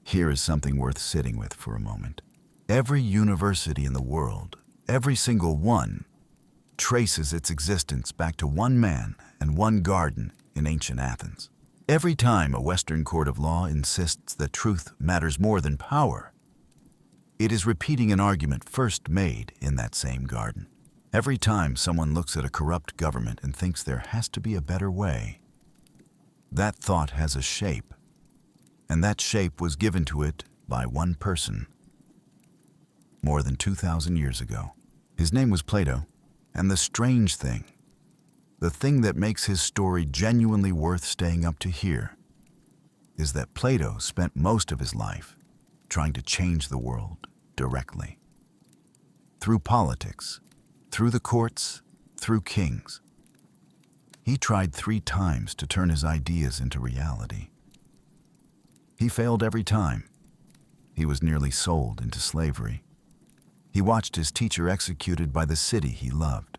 Here is something worth sitting with for a moment. Every university in the world, every single one, traces its existence back to one man and one garden in ancient Athens. Every time a Western court of law insists that truth matters more than power, it is repeating an argument first made in that same garden. Every time someone looks at a corrupt government and thinks there has to be a better way, that thought has a shape, and that shape was given to it by one person more than 2,000 years ago. His name was Plato, and the strange thing, the thing that makes his story genuinely worth staying up to hear, is that Plato spent most of his life trying to change the world directly. Through politics, through the courts, through kings. He tried 3 times to turn his ideas into reality. He failed every time. He was nearly sold into slavery. He watched his teacher executed by the city he loved.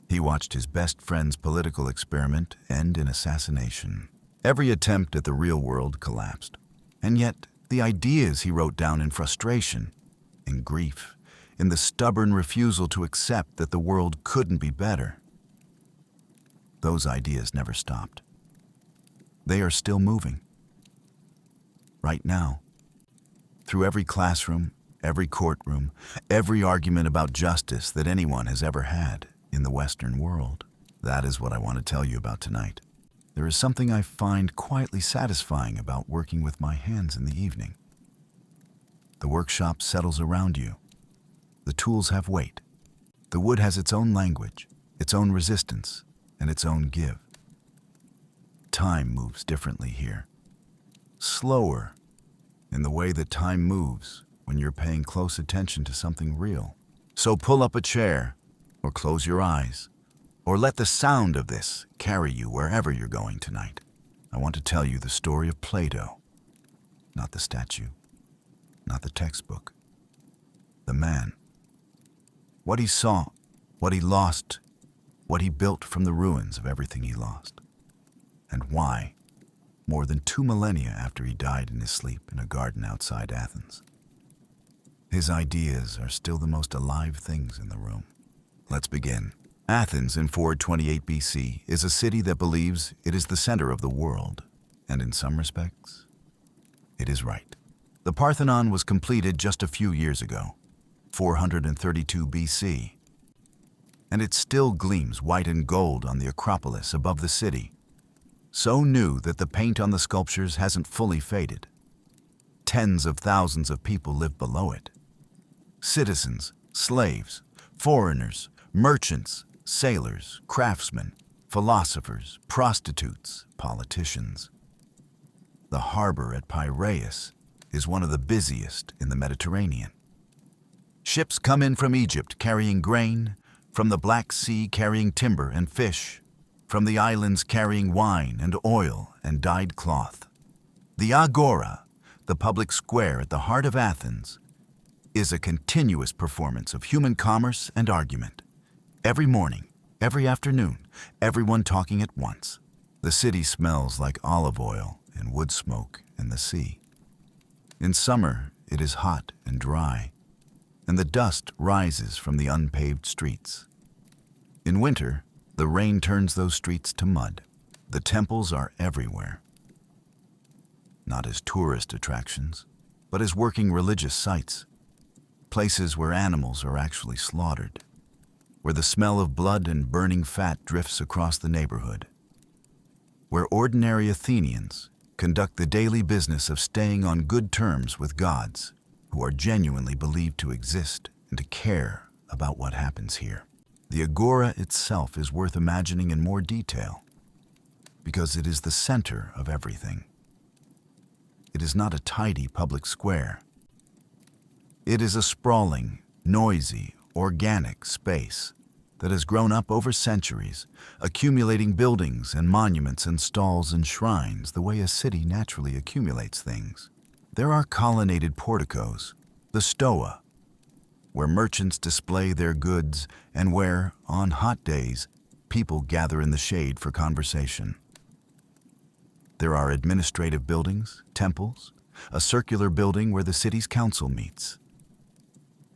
He watched his best friend's political experiment end in assassination. Every attempt at the real world collapsed. And yet, the ideas he wrote down in frustration, in grief, in the stubborn refusal to accept that the world couldn't be better, those ideas never stopped. They are still moving. Right now. Through every classroom, every courtroom, every argument about justice that anyone has ever had in the Western world. That is what I want to tell you about tonight. There is something I find quietly satisfying about working with my hands in the evening. The workshop settles around you. The tools have weight. The wood has its own language, its own resistance, and its own give. Time moves differently here. Slower, in the way that time moves when you're paying close attention to something real. So pull up a chair, or close your eyes, or let the sound of this carry you wherever you're going tonight. I want to tell you the story of Plato, not the statue, not the textbook, the man. What he saw, what he lost, what he built from the ruins of everything he lost, and why, more than 2 millennia after he died in his sleep in a garden outside Athens, his ideas are still the most alive things in the room. Let's begin. Athens in 428 BC is a city that believes it is the center of the world, and in some respects, it is right. The Parthenon was completed just a few years ago, 432 BC, and it still gleams white and gold on the Acropolis above the city, so new that the paint on the sculptures hasn't fully faded. Tens of thousands of people live below it. Citizens, slaves, foreigners, merchants, sailors, craftsmen, philosophers, prostitutes, politicians. The harbor at Piraeus is one of the busiest in the Mediterranean. Ships come in from Egypt carrying grain, from the Black Sea carrying timber and fish, from the islands carrying wine and oil and dyed cloth. The Agora, the public square at the heart of Athens, is a continuous performance of human commerce and argument. Every morning, every afternoon, everyone talking at once. The city smells like olive oil and wood smoke and the sea. In summer, it is hot and dry, and the dust rises from the unpaved streets. In winter, the rain turns those streets to mud. The temples are everywhere. Not as tourist attractions, but as working religious sites. Places where animals are actually slaughtered, where the smell of blood and burning fat drifts across the neighborhood, where ordinary Athenians conduct the daily business of staying on good terms with gods who are genuinely believed to exist and to care about what happens here. The Agora itself is worth imagining in more detail because it is the center of everything. It is not a tidy public square. It is a sprawling, noisy, organic space that has grown up over centuries, accumulating buildings and monuments and stalls and shrines the way a city naturally accumulates things. There are colonnaded porticos, the Stoa, where merchants display their goods and where, on hot days, people gather in the shade for conversation. There are administrative buildings, temples, a circular building where the city's council meets.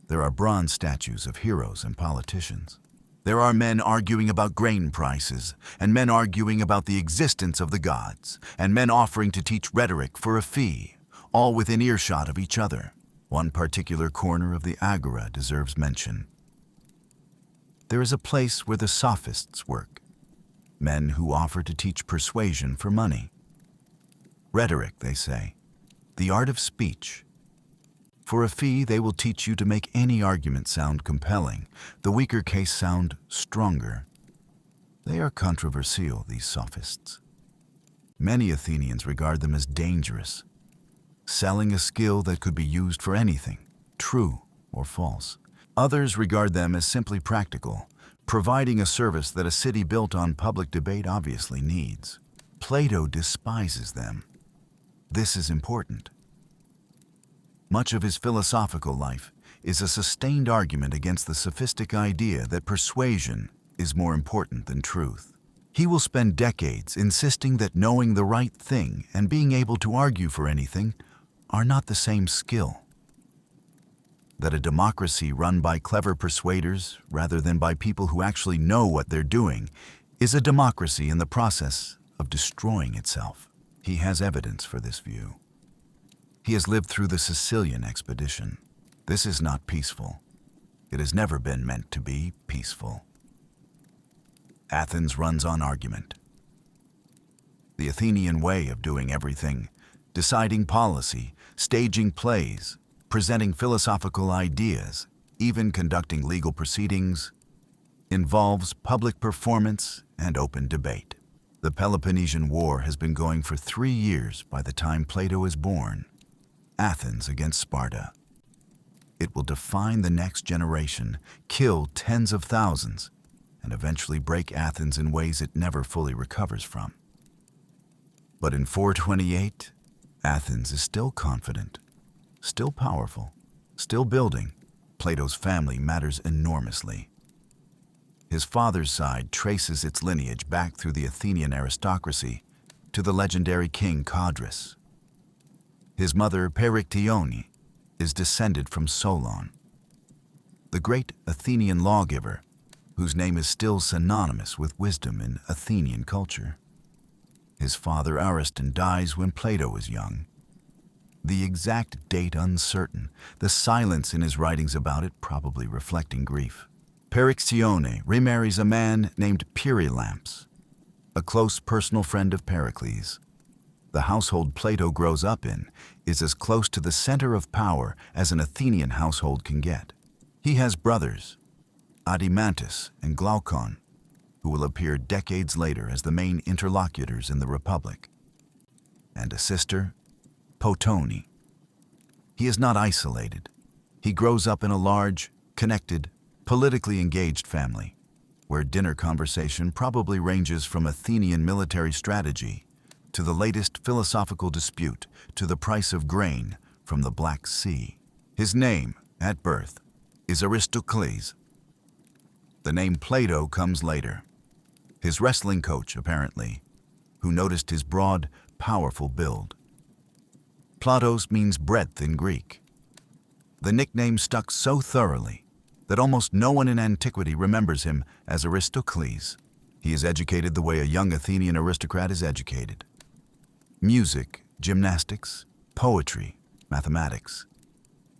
There are bronze statues of heroes and politicians. There are men arguing about grain prices, and men arguing about the existence of the gods, and men offering to teach rhetoric for a fee, all within earshot of each other. One particular corner of the agora deserves mention. There is a place where the sophists work, men who offer to teach persuasion for money. Rhetoric, they say, the art of speech. For a fee, they will teach you to make any argument sound compelling, the weaker case sound stronger. They are controversial, these sophists. Many Athenians regard them as dangerous, selling a skill that could be used for anything, true or false. Others regard them as simply practical, providing a service that a city built on public debate obviously needs. Plato despises them. This is important. Much of his philosophical life is a sustained argument against the sophistic idea that persuasion is more important than truth. He will spend decades insisting that knowing the right thing and being able to argue for anything are not the same skill. That a democracy run by clever persuaders rather than by people who actually know what they're doing is a democracy in the process of destroying itself. He has evidence for this view. He has lived through the Sicilian expedition. This is not peaceful. It has never been meant to be peaceful. Athens runs on argument. The Athenian way of doing everything, deciding policy, staging plays, presenting philosophical ideas, even conducting legal proceedings, involves public performance and open debate. The Peloponnesian War has been going for 3 years by the time Plato is born. Athens against Sparta. It will define the next generation, kill tens of thousands, and eventually break Athens in ways it never fully recovers from. But in 428, Athens is still confident, still powerful, still building. Plato's family matters enormously. His father's side traces its lineage back through the Athenian aristocracy to the legendary king Codrus. His mother, Perictione, is descended from Solon, the great Athenian lawgiver, whose name is still synonymous with wisdom in Athenian culture. His father, Aristotle, dies when Plato was young. The exact date uncertain, the silence in his writings about it probably reflecting grief. Perictione remarries a man named Pyrilamps, a close personal friend of Pericles. The household Plato grows up in is as close to the center of power as an Athenian household can get. He has brothers, Adimantus and Glaucon, who will appear decades later as the main interlocutors in the Republic, and a sister, Potone. He is not isolated. He grows up in a large, connected, politically engaged family, where dinner conversation probably ranges from Athenian military strategy to the latest philosophical dispute to the price of grain from the Black Sea. His name, at birth, is Aristocles. The name Plato comes later. His wrestling coach, apparently, who noticed his broad, powerful build. Platos means breadth in Greek. The nickname stuck so thoroughly that almost no one in antiquity remembers him as Aristocles. He is educated the way a young Athenian aristocrat is educated. Music, gymnastics, poetry, mathematics.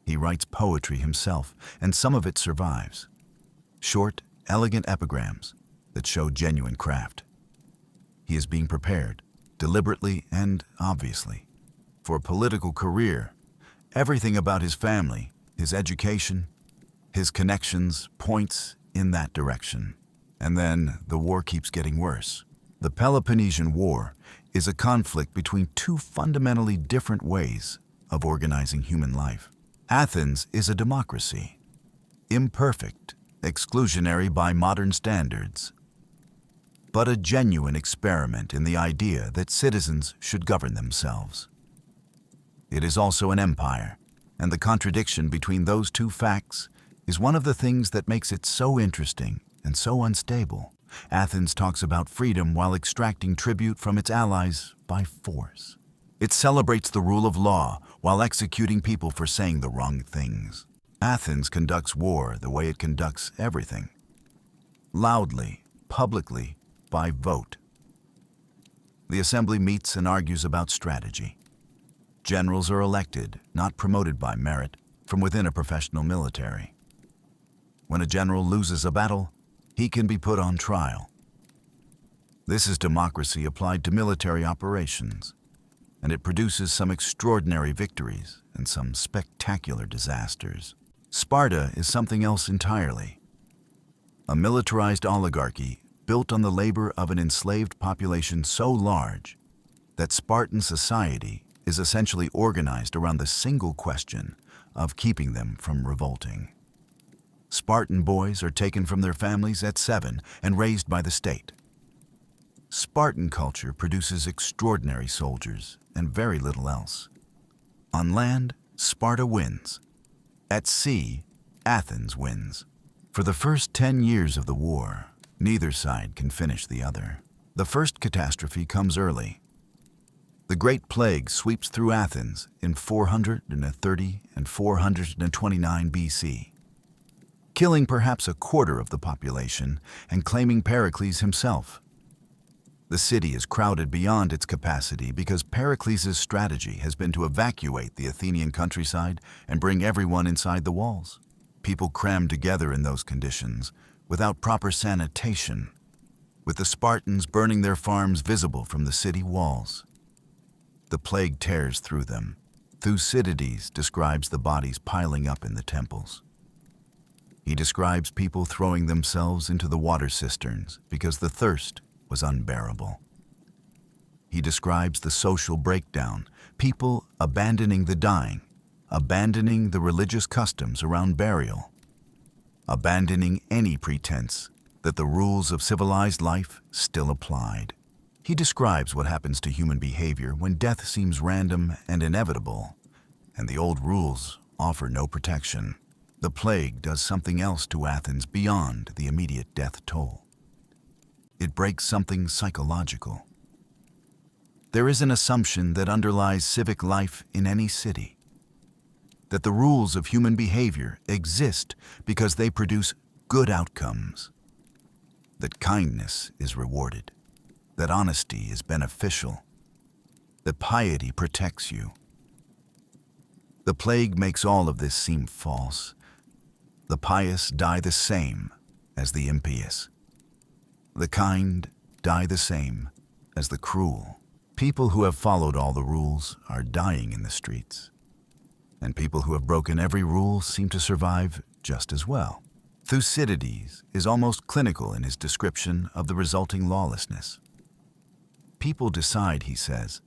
He writes poetry himself, and some of it survives. Short, elegant epigrams that show genuine craft. He is being prepared, deliberately and obviously, for a political career. Everything about his family, his education, his connections points in that direction. And then the war keeps getting worse. The Peloponnesian War is a conflict between two fundamentally different ways of organizing human life. Athens is a democracy, imperfect, exclusionary by modern standards, but a genuine experiment in the idea that citizens should govern themselves. It is also an empire, and the contradiction between those two facts is one of the things that makes it so interesting and so unstable. Athens talks about freedom while extracting tribute from its allies by force. It celebrates the rule of law while executing people for saying the wrong things. Athens conducts war the way it conducts everything. Loudly, publicly, by vote. The assembly meets and argues about strategy. Generals are elected, not promoted by merit, from within a professional military. When a general loses a battle, he can be put on trial. This is democracy applied to military operations, and it produces some extraordinary victories and some spectacular disasters. Sparta is something else entirely. A militarized oligarchy built on the labor of an enslaved population so large that Spartan society is essentially organized around the single question of keeping them from revolting. Spartan boys are taken from their families at 7 and raised by the state. Spartan culture produces extraordinary soldiers and very little else. On land, Sparta wins. At sea, Athens wins. For the first 10 years of the war, neither side can finish the other. The first catastrophe comes early. The Great Plague sweeps through Athens in 430 and 429 BC, killing perhaps a quarter of the population and claiming Pericles himself. The city is crowded beyond its capacity because Pericles' strategy has been to evacuate the Athenian countryside and bring everyone inside the walls. People crammed together in those conditions without proper sanitation, with the Spartans burning their farms visible from the city walls. The plague tears through them. Thucydides describes the bodies piling up in the temples. He describes people throwing themselves into the water cisterns because the thirst was unbearable. He describes the social breakdown, people abandoning the dying, abandoning the religious customs around burial, abandoning any pretense that the rules of civilized life still applied. He describes what happens to human behavior when death seems random and inevitable, and the old rules offer no protection. The plague does something else to Athens beyond the immediate death toll. It breaks something psychological. There is an assumption that underlies civic life in any city, that the rules of human behavior exist because they produce good outcomes, that kindness is rewarded, that honesty is beneficial, that piety protects you. The plague makes all of this seem false. The pious die the same as the impious. The kind die the same as the cruel. People who have followed all the rules are dying in the streets, and people who have broken every rule seem to survive just as well. Thucydides is almost clinical in his description of the resulting lawlessness. People decide, he says,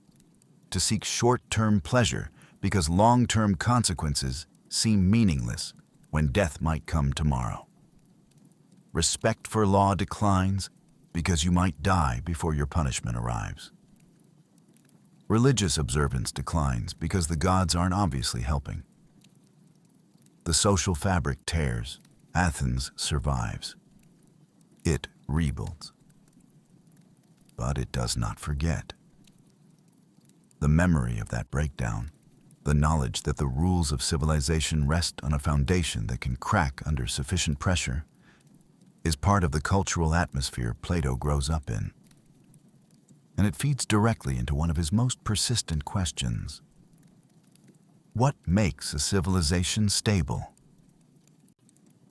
to seek short-term pleasure because long-term consequences seem meaningless when death might come tomorrow. Respect for law declines because you might die before your punishment arrives. Religious observance declines because the gods aren't obviously helping. The social fabric tears. Athens survives. It rebuilds. But it does not forget. The memory of that breakdown, the knowledge that the rules of civilization rest on a foundation that can crack under sufficient pressure, is part of the cultural atmosphere Plato grows up in. And it feeds directly into one of his most persistent questions. What makes a civilization stable?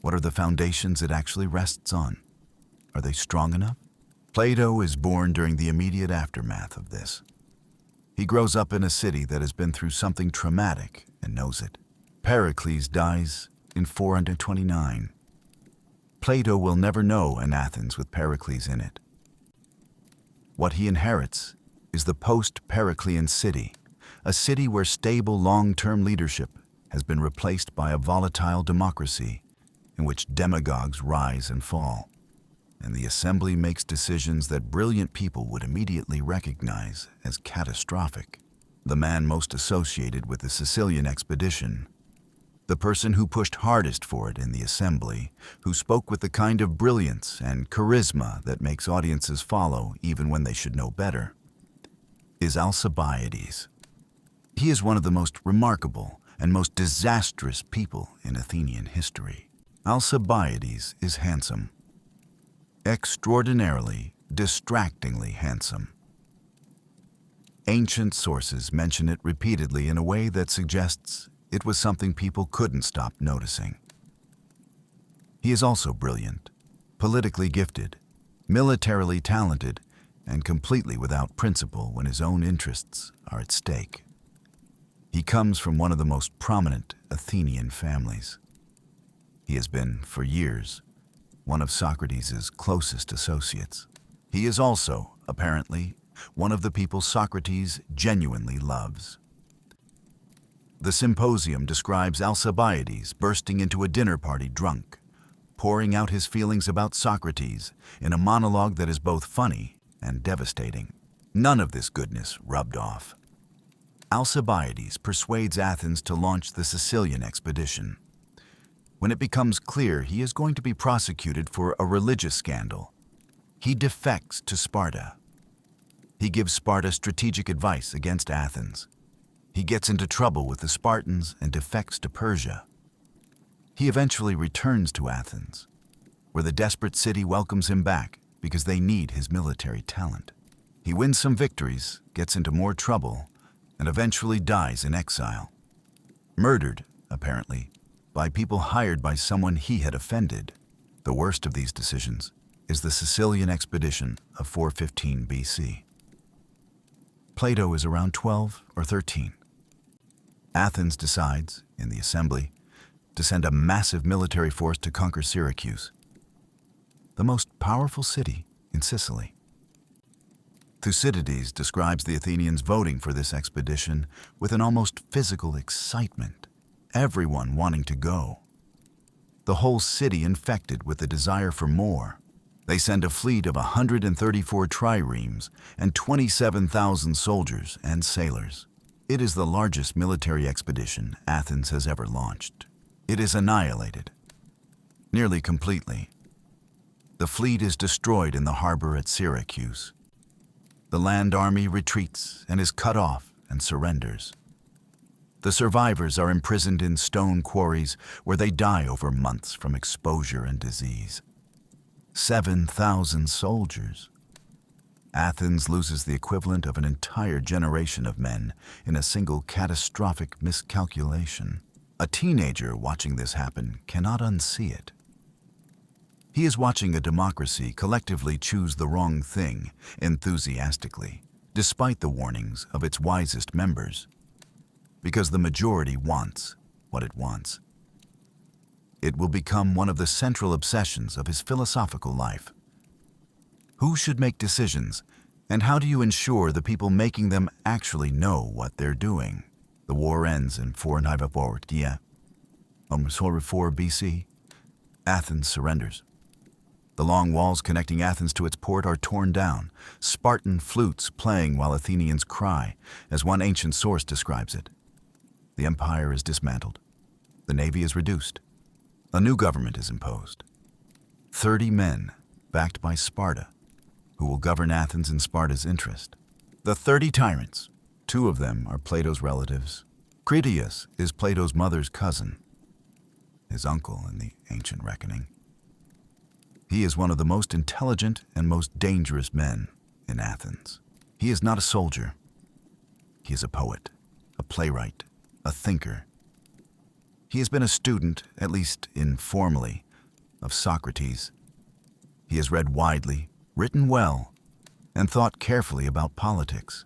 What are the foundations it actually rests on? Are they strong enough? Plato is born during the immediate aftermath of this. He grows up in a city that has been through something traumatic and knows it. Pericles dies in 429. Plato will never know an Athens with Pericles in it. What he inherits is the post-Periclean city, a city where stable long-term leadership has been replaced by a volatile democracy in which demagogues rise and fall, and the assembly makes decisions that brilliant people would immediately recognize as catastrophic. The man most associated with the Sicilian expedition, the person who pushed hardest for it in the assembly, who spoke with the kind of brilliance and charisma that makes audiences follow even when they should know better, is Alcibiades. He is one of the most remarkable and most disastrous people in Athenian history. Alcibiades is handsome. Extraordinarily, distractingly handsome. Ancient sources mention it repeatedly in a way that suggests it was something people couldn't stop noticing. He is also brilliant, politically gifted, militarily talented, and completely without principle when his own interests are at stake. He comes from one of the most prominent Athenian families. He has been, for years, one of Socrates' closest associates. He is also, apparently, one of the people Socrates genuinely loves. The symposium describes Alcibiades bursting into a dinner party drunk, pouring out his feelings about Socrates in a monologue that is both funny and devastating. None of this goodness rubbed off. Alcibiades persuades Athens to launch the Sicilian expedition. When it becomes clear he is going to be prosecuted for a religious scandal, he defects to Sparta. He gives Sparta strategic advice against Athens. He gets into trouble with the Spartans and defects to Persia. He eventually returns to Athens, where the desperate city welcomes him back because they need his military talent. He wins some victories, gets into more trouble, and eventually dies in exile. Murdered, apparently, by people hired by someone he had offended. The worst of these decisions is the Sicilian expedition of 415 BC. Plato is around 12 or 13. Athens decides, in the assembly, to send a massive military force to conquer Syracuse, the most powerful city in Sicily. Thucydides describes the Athenians voting for this expedition with an almost physical excitement, everyone wanting to go. The whole city infected with the desire for more. They send a fleet of 134 triremes and 27,000 soldiers and sailors. It is the largest military expedition Athens has ever launched. It is annihilated, nearly completely. The fleet is destroyed in the harbor at Syracuse. The land army retreats and is cut off and surrenders. The survivors are imprisoned in stone quarries where they die over months from exposure and disease. 7,000 soldiers. Athens loses the equivalent of an entire generation of men in a single catastrophic miscalculation. A teenager watching this happen cannot unsee it. He is watching a democracy collectively choose the wrong thing enthusiastically, despite the warnings of its wisest members, because the majority wants what it wants. It will become one of the central obsessions of his philosophical life. Who should make decisions, and how do you ensure the people making them actually know what they're doing? The war ends in 494 BC. Athens surrenders. The long walls connecting Athens to its port are torn down, Spartan flutes playing while Athenians cry, as one ancient source describes it. The empire is dismantled. The navy is reduced. A new government is imposed. 30 men, backed by Sparta, who will govern Athens in Sparta's interest. The 30 tyrants, 2 of them are Plato's relatives. Critias is Plato's mother's cousin, his uncle in the ancient reckoning. He is one of the most intelligent and most dangerous men in Athens. He is not a soldier. He is a poet, a playwright, a thinker. He has been a student, at least informally, of Socrates. He has read widely, written well, and thought carefully about politics.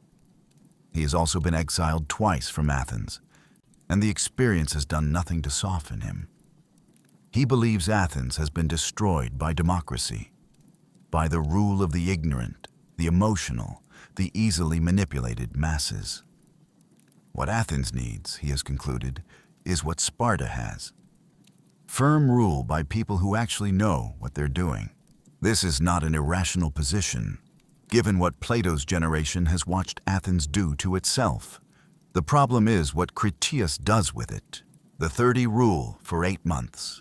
He has also been exiled twice from Athens, and the experience has done nothing to soften him. He believes Athens has been destroyed by democracy, by the rule of the ignorant, the emotional, the easily manipulated masses. What Athens needs, he has concluded, is what Sparta has. Firm rule by people who actually know what they're doing. This is not an irrational position, given what Plato's generation has watched Athens do to itself. The problem is what Critias does with it. The 30 rule for 8 months.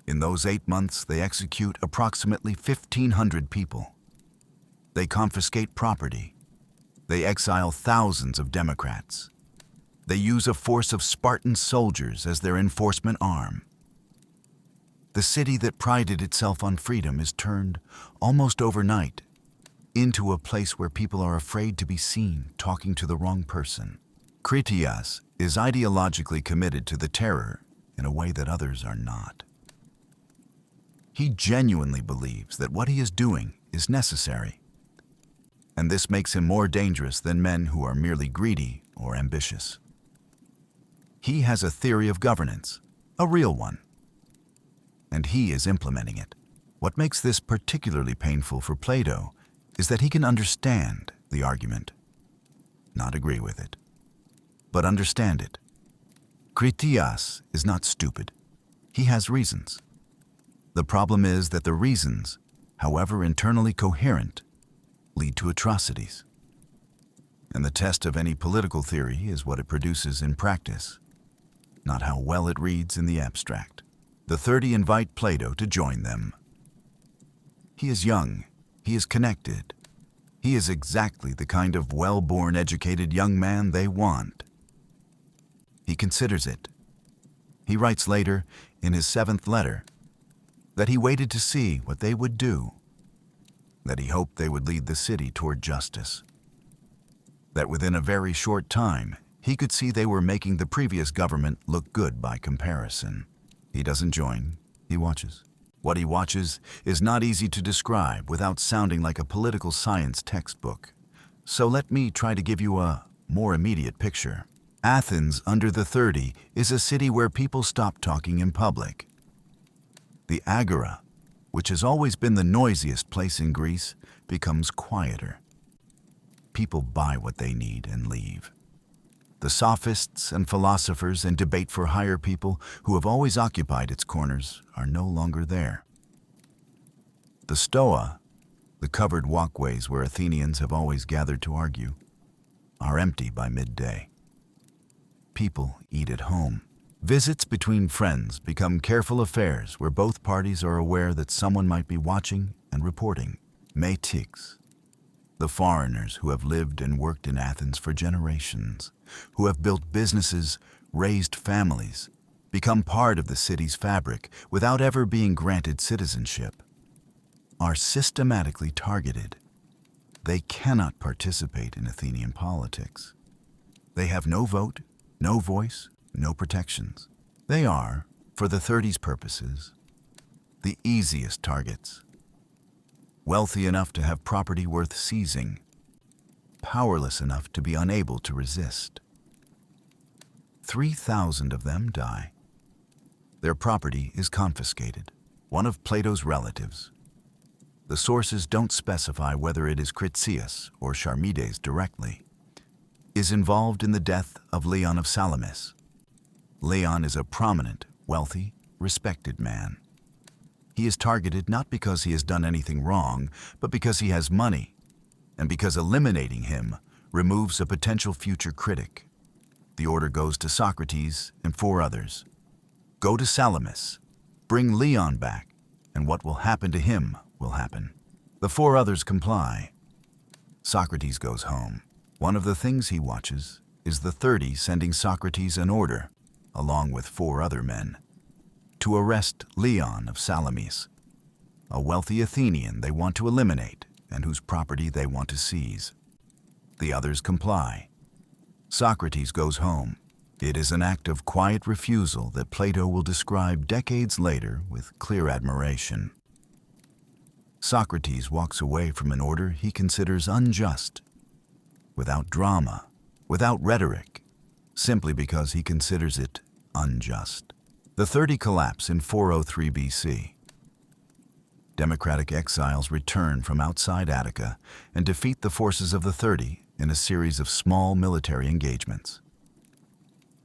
In those 8 months, they execute approximately 1,500 people. They confiscate property. They exile thousands of Democrats. They use a force of Spartan soldiers as their enforcement arm. The city that prided itself on freedom is turned, almost overnight, into a place where people are afraid to be seen talking to the wrong person. Critias is ideologically committed to the terror in a way that others are not. He genuinely believes that what he is doing is necessary, and this makes him more dangerous than men who are merely greedy or ambitious. He has a theory of governance, a real one, and he is implementing it. What makes this particularly painful for Plato is that he can understand the argument, not agree with it, but understand it. Critias is not stupid. He has reasons. The problem is that the reasons, however internally coherent, lead to atrocities. And the test of any political theory is what it produces in practice, not how well it reads in the abstract. The 30 invite Plato to join them. He is young. He is connected. He is exactly the kind of well-born, educated young man they want. He considers it. He writes later, in his 7th letter, that he waited to see what they would do, that he hoped they would lead the city toward justice, that within a very short time he could see they were making the previous government look good by comparison. He doesn't join, he watches. What he watches is not easy to describe without sounding like a political science textbook. So let me try to give you a more immediate picture. Athens under the 30 is a city where people stop talking in public. The agora, which has always been the noisiest place in Greece, becomes quieter. People buy what they need and leave. The sophists and philosophers and debate for hire people who have always occupied its corners are no longer there. The stoa, the covered walkways where Athenians have always gathered to argue, are empty by midday. People eat at home. Visits between friends become careful affairs where both parties are aware that someone might be watching and reporting. Metics, the foreigners who have lived and worked in Athens for generations, who have built businesses, raised families, become part of the city's fabric without ever being granted citizenship, are systematically targeted. They cannot participate in Athenian politics. They have no vote, no voice, no protections. They are, for the 30's purposes, the easiest targets. Wealthy enough to have property worth seizing, powerless enough to be unable to resist. 3,000 of them die. Their property is confiscated. One of Plato's relatives. The sources don't specify whether it is Critias or Charmides directly, is involved in the death of Leon of Salamis. Leon is a prominent, wealthy, respected man. He is targeted not because he has done anything wrong, but because he has money, and because eliminating him removes a potential future critic. The order goes to Socrates and 4 others. Go to Salamis, bring Leon back, and what will happen to him will happen. The 4 others comply. Socrates goes home. One of the things he watches is the 30 sending Socrates an order, along with 4 other men, to arrest Leon of Salamis, a wealthy Athenian they want to eliminate and whose property they want to seize. The others comply. Socrates goes home. It is an act of quiet refusal that Plato will describe decades later with clear admiration. Socrates walks away from an order he considers unjust, without drama, without rhetoric, simply because he considers it unjust. The 30 collapse in 403 BC. Democratic exiles return from outside Attica and defeat the forces of the 30 in a series of small military engagements.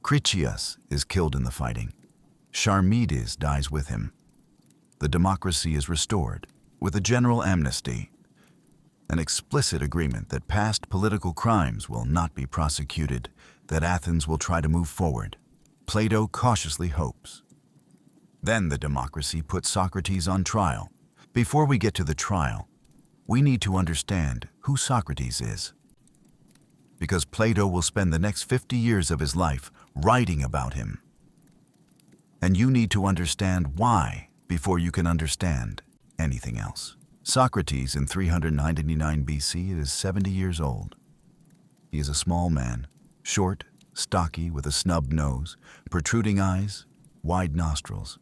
Critias is killed in the fighting. Charmides dies with him. The democracy is restored, with a general amnesty, an explicit agreement that past political crimes will not be prosecuted, that Athens will try to move forward. Plato cautiously hopes. Then the democracy puts Socrates on trial. Before we get to the trial, we need to understand who Socrates is. because Plato will spend the next 50 years of his life writing about him. And you need to understand why before you can understand anything else. Socrates in 399 BC is 70 years old. He is a small man, short, stocky, with a snubbed nose, protruding eyes, wide nostrils.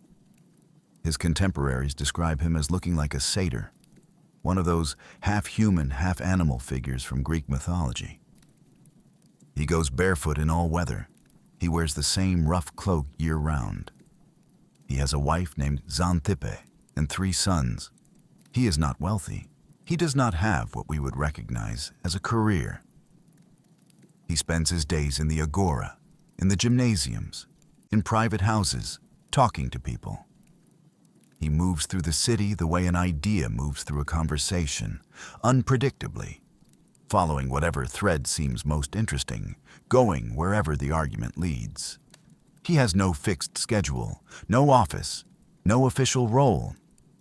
His contemporaries describe him as looking like a satyr, one of those half-human, half-animal figures from Greek mythology. He goes barefoot in all weather. He wears the same rough cloak year-round. He has a wife named Xanthippe and 3 sons. He is not wealthy. He does not have what we would recognize as a career. He spends his days in the agora, in the gymnasiums, in private houses, talking to people. He moves through the city the way an idea moves through a conversation, unpredictably, following whatever thread seems most interesting, going wherever the argument leads. He has no fixed schedule, no office, no official role.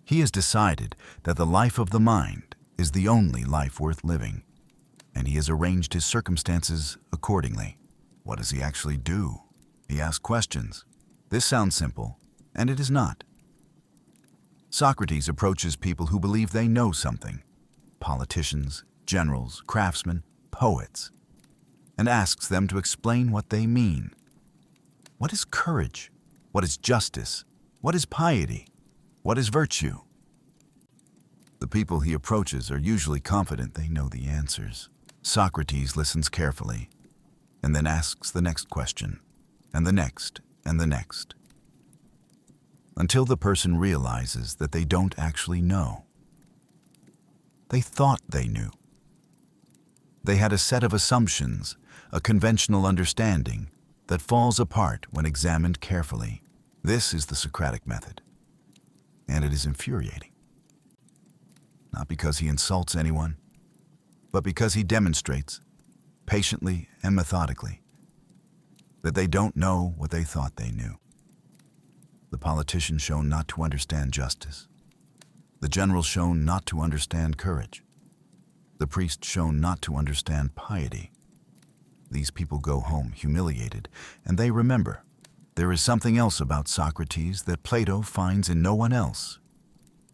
He has decided that the life of the mind is the only life worth living, and he has arranged his circumstances accordingly. What does he actually do? He asks questions. This sounds simple, and it is not. Socrates approaches people who believe they know something, politicians, generals, craftsmen, poets, and asks them to explain what they mean. What is courage? What is justice? What is piety? What is virtue? The people he approaches are usually confident they know the answers. Socrates listens carefully, and then asks the next question, and the next, and the next, until the person realizes that they don't actually know. They thought they knew. They had a set of assumptions, a conventional understanding that falls apart when examined carefully. This is the Socratic method, and it is infuriating. Not because he insults anyone, but because he demonstrates, patiently and methodically, that they don't know what they thought they knew. The politician shown not to understand justice. The general shown not to understand courage. The priest shown not to understand piety. These people go home humiliated, and they remember there is something else about Socrates that Plato finds in no one else: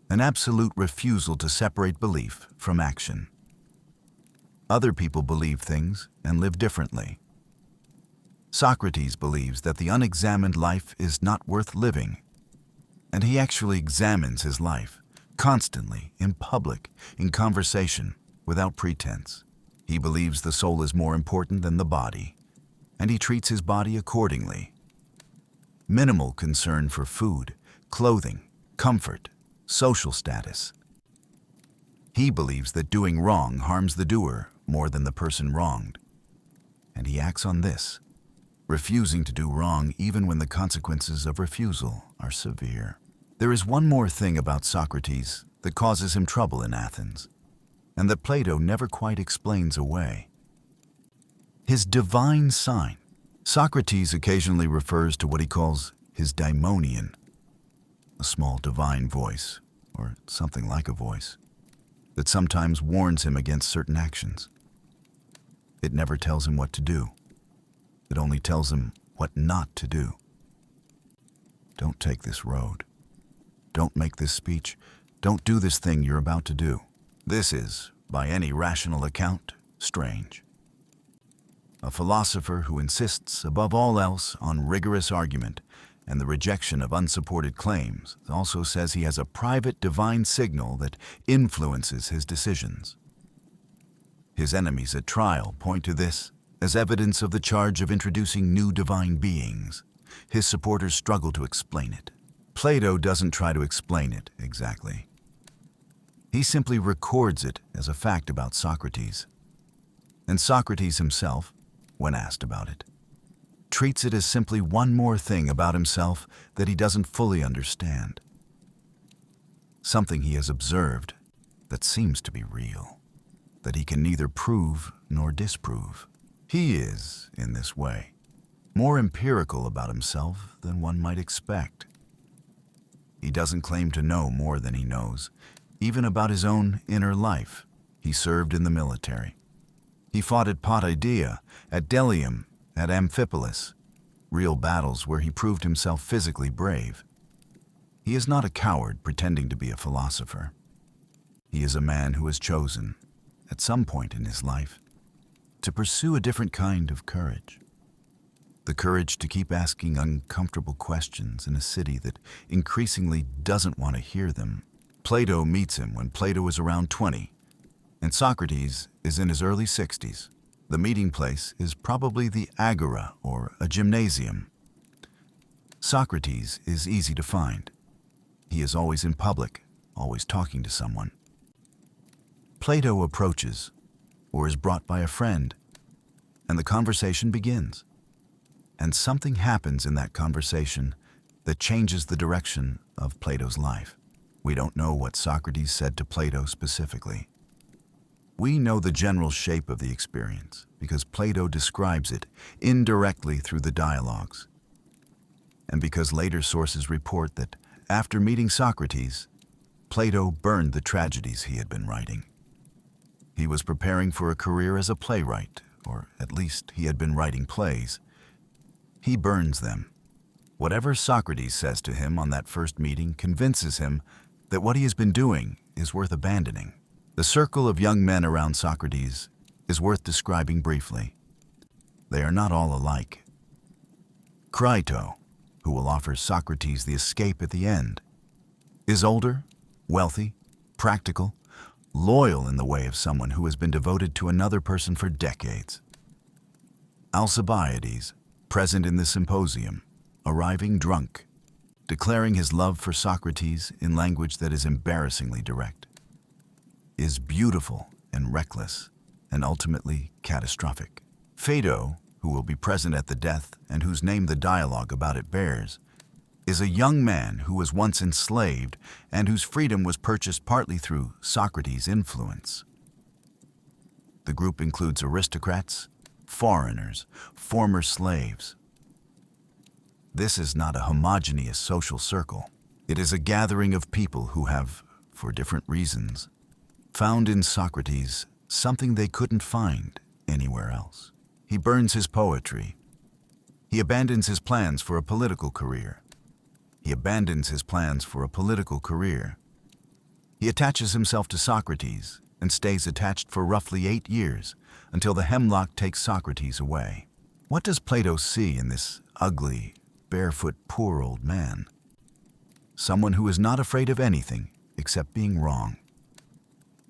an absolute refusal to separate belief from action. Other people believe things and live differently. Socrates believes that the unexamined life is not worth living, and he actually examines his life, constantly, in public, in conversation, without pretense. He believes the soul is more important than the body, and he treats his body accordingly. Minimal concern for food, clothing, comfort, social status. He believes that doing wrong harms the doer more than the person wronged, and he acts on this, refusing to do wrong even when the consequences of refusal are severe. There is one more thing about Socrates that causes him trouble in Athens, and that Plato never quite explains away. His divine sign. Socrates occasionally refers to what he calls his daimonion, a small divine voice, or something like a voice, that sometimes warns him against certain actions. It never tells him what to do. It only tells him what not to do. Don't take this road. Don't make this speech. Don't do this thing you're about to do. This is, by any rational account, strange. A philosopher who insists above all else on rigorous argument and the rejection of unsupported claims also says he has a private divine signal that influences his decisions. His enemies at trial point to this as evidence of the charge of introducing new divine beings. His supporters struggle to explain it. Plato doesn't try to explain it exactly. He simply records it as a fact about Socrates. And Socrates himself, when asked about it, treats it as simply one more thing about himself that he doesn't fully understand. Something he has observed that seems to be real, that he can neither prove nor disprove. He is, in this way, more empirical about himself than one might expect. He doesn't claim to know more than he knows, even about his own inner life. He served in the military. He fought at Potidaea, at Delium, at Amphipolis, real battles where he proved himself physically brave. He is not a coward pretending to be a philosopher. He is a man who has chosen, at some point in his life, to pursue a different kind of courage. The courage to keep asking uncomfortable questions in a city that increasingly doesn't want to hear them. Plato meets him when Plato is around 20, and Socrates is in his early 60s. The meeting place is probably the agora or a gymnasium. Socrates is easy to find. He is always in public, always talking to someone. Plato approaches, or is brought by a friend, and the conversation begins. And something happens in that conversation that changes the direction of Plato's life. We don't know what Socrates said to Plato specifically. We know the general shape of the experience because Plato describes it indirectly through the dialogues, and because later sources report that after meeting Socrates, Plato burned the tragedies he had been writing. He was preparing for a career as a playwright, or at least he had been writing plays. He burns them. Whatever Socrates says to him on that first meeting convinces him that what he has been doing is worth abandoning. The circle of young men around Socrates is worth describing briefly. They are not all alike. Crito, who will offer Socrates the escape at the end, is older, wealthy, practical, loyal in the way of someone who has been devoted to another person for decades. Alcibiades, present in the symposium, arriving drunk, declaring his love for Socrates in language that is embarrassingly direct, is beautiful and reckless, and ultimately catastrophic. Phaedo, who will be present at the death and whose name the dialogue about it bears, is a young man who was once enslaved and whose freedom was purchased partly through Socrates' influence. The group includes aristocrats, foreigners, former slaves. This is not a homogeneous social circle. It is a gathering of people who have, for different reasons, found in Socrates something they couldn't find anywhere else. He burns his poetry. He abandons his plans for a political career. He abandons his plans for a political career. He attaches himself to Socrates and stays attached for roughly 8 years until the hemlock takes Socrates away. What does Plato see in this ugly, barefoot, poor old man? Someone who is not afraid of anything except being wrong.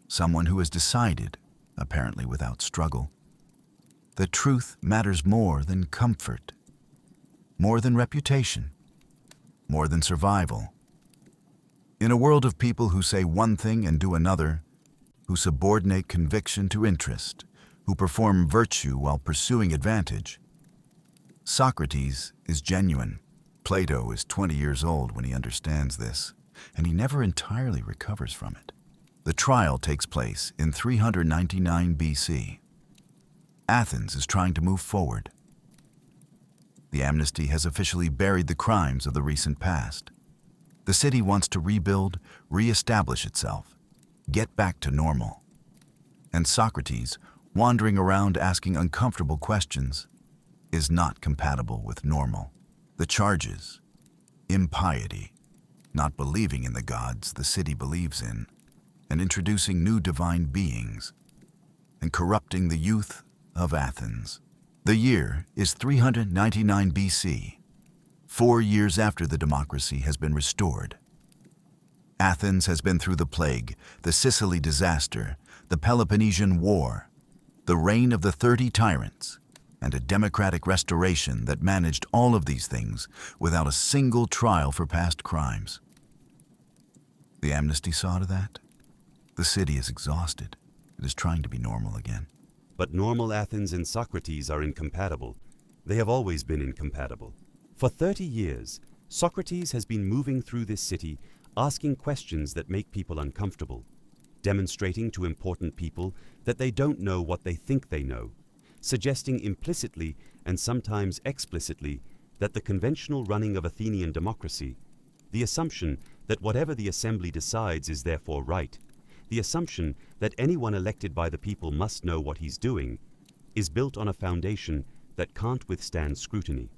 Someone who has decided, apparently without struggle, that truth matters more than comfort, more than reputation, more than survival. In a world of people who say one thing and do another, who subordinate conviction to interest, who perform virtue while pursuing advantage, Socrates is genuine. Plato is 20 years old when he understands this, and he never entirely recovers from it. The trial takes place in 399 BC. Athens is trying to move forward. The amnesty has officially buried the crimes of the recent past. The city wants to rebuild, re-establish itself, get back to normal. And Socrates, wandering around asking uncomfortable questions, is not compatible with normal. The charges: impiety, not believing in the gods the city believes in, and introducing new divine beings, and corrupting the youth of Athens. The year is 399 BC, 4 years after the democracy has been restored. Athens has been through the plague, the Sicily disaster, the Peloponnesian War, the reign of the 30 tyrants, and a democratic restoration that managed all of these things without a single trial for past crimes. The amnesty saw to that. The city is exhausted. It is trying to be normal again. But normal Athens and Socrates are incompatible. They have always been incompatible. For 30 years, Socrates has been moving through this city, asking questions that make people uncomfortable, demonstrating to important people that they don't know what they think they know, suggesting implicitly and sometimes explicitly that the conventional running of Athenian democracy, the assumption that whatever the assembly decides is therefore right, the assumption that anyone elected by the people must know what he's doing, is built on a foundation that can't withstand scrutiny.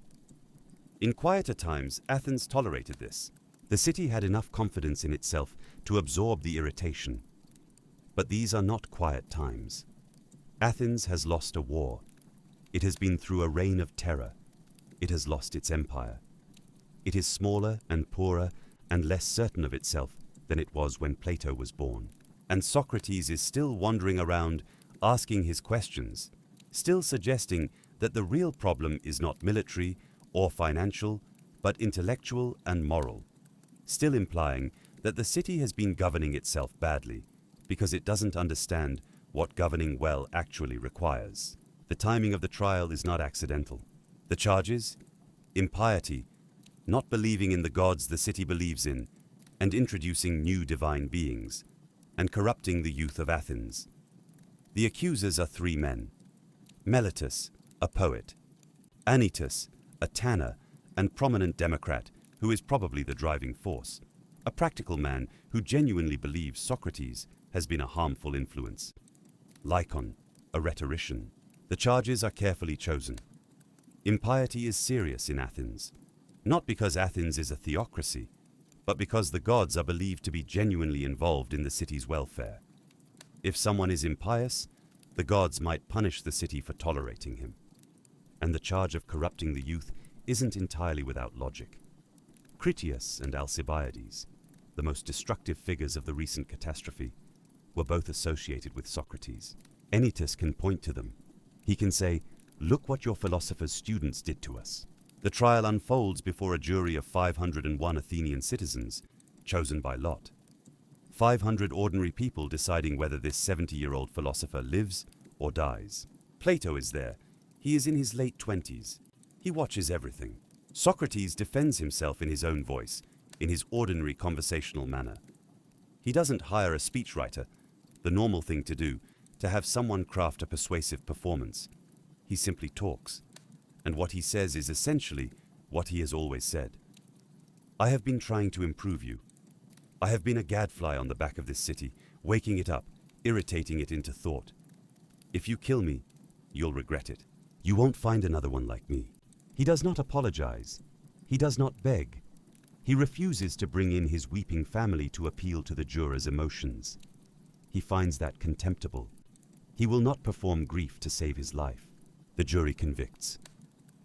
In quieter times, Athens tolerated this. The city had enough confidence in itself to absorb the irritation. But these are not quiet times. Athens has lost a war. It has been through a reign of terror. It has lost its empire. It is smaller and poorer and less certain of itself than it was when Plato was born. And Socrates is still wandering around, asking his questions, still suggesting that the real problem is not military or financial, but intellectual and moral, still implying that the city has been governing itself badly because it doesn't understand what governing well actually requires. The timing of the trial is not accidental. The charges? Impiety, not believing in the gods the city believes in, and introducing new divine beings, and corrupting the youth of Athens. The accusers are three men: Meletus, a poet; Anytus, a tanner and prominent Democrat who is probably the driving force, a practical man who genuinely believes Socrates has been a harmful influence; Lycon, a rhetorician. The charges are carefully chosen. Impiety is serious in Athens, not because Athens is a theocracy, but because the gods are believed to be genuinely involved in the city's welfare. If someone is impious, the gods might punish the city for tolerating him. And the charge of corrupting the youth isn't entirely without logic. Critias and Alcibiades, the most destructive figures of the recent catastrophe, were both associated with Socrates. Anytus can point to them. He can say, "Look what your philosopher's students did to us." The trial unfolds before a jury of 501 Athenian citizens, chosen by lot. 500 ordinary people deciding whether this 70-year-old philosopher lives or dies. Plato is there. He is in his late 20s. He watches everything. Socrates defends himself in his own voice, in his ordinary conversational manner. He doesn't hire a speechwriter, the normal thing to do, to have someone craft a persuasive performance. He simply talks, and what he says is essentially what he has always said. I have been trying to improve you. I have been a gadfly on the back of this city, waking it up, irritating it into thought. If you kill me, you'll regret it. You won't find another one like me. He does not apologize. He does not beg. He refuses to bring in his weeping family to appeal to the jurors' emotions. He finds that contemptible. He will not perform grief to save his life. The jury convicts.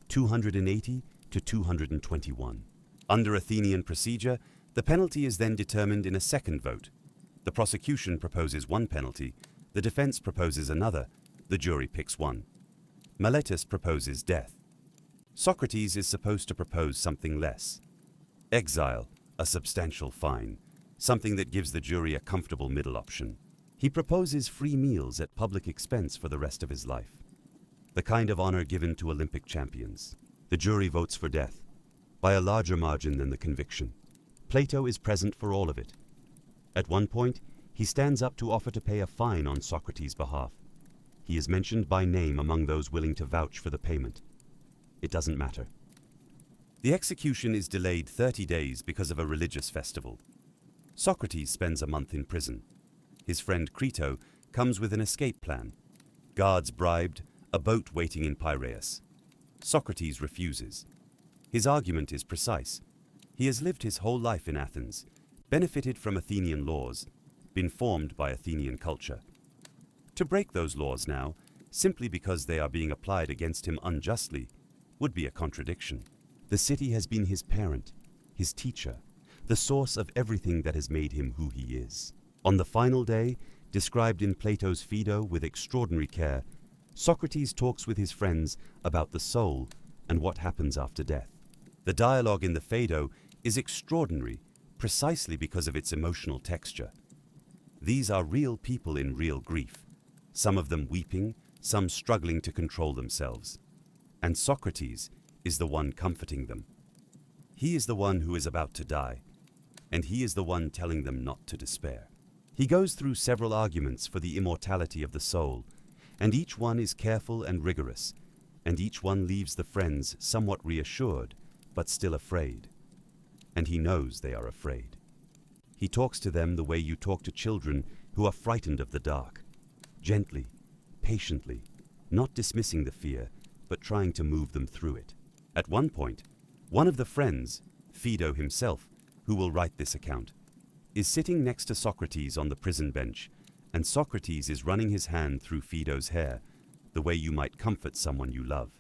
280 to 221. Under Athenian procedure, the penalty is then determined in a second vote. The prosecution proposes one penalty, the defense proposes another, the jury picks one. Meletus proposes death. Socrates is supposed to propose something less. Exile, a substantial fine, something that gives the jury a comfortable middle option. He proposes free meals at public expense for the rest of his life, the kind of honor given to Olympic champions. The jury votes for death, by a larger margin than the conviction. Plato is present for all of it. At one point, he stands up to offer to pay a fine on Socrates' behalf. He is mentioned by name among those willing to vouch for the payment. It doesn't matter. The execution is delayed 30 days because of a religious festival. Socrates spends a month in prison. His friend Crito comes with an escape plan. Guards bribed, a boat waiting in Piraeus. Socrates refuses. His argument is precise. He has lived his whole life in Athens, benefited from Athenian laws, been formed by Athenian culture. To break those laws now, simply because they are being applied against him unjustly, would be a contradiction. The city has been his parent, his teacher, the source of everything that has made him who he is. On the final day, described in Plato's Phaedo with extraordinary care, Socrates talks with his friends about the soul and what happens after death. The dialogue in the Phaedo is extraordinary precisely because of its emotional texture. These are real people in real grief, some of them weeping, some struggling to control themselves. And Socrates is the one comforting them. He is the one who is about to die, and he is the one telling them not to despair. He goes through several arguments for the immortality of the soul, and each one is careful and rigorous, and each one leaves the friends somewhat reassured, but still afraid. And he knows they are afraid. He talks to them the way you talk to children who are frightened of the dark, gently, patiently, not dismissing the fear, but trying to move them through it. At one point, one of the friends, Phaedo himself, who will write this account, is sitting next to Socrates on the prison bench, and Socrates is running his hand through Phaedo's hair, the way you might comfort someone you love.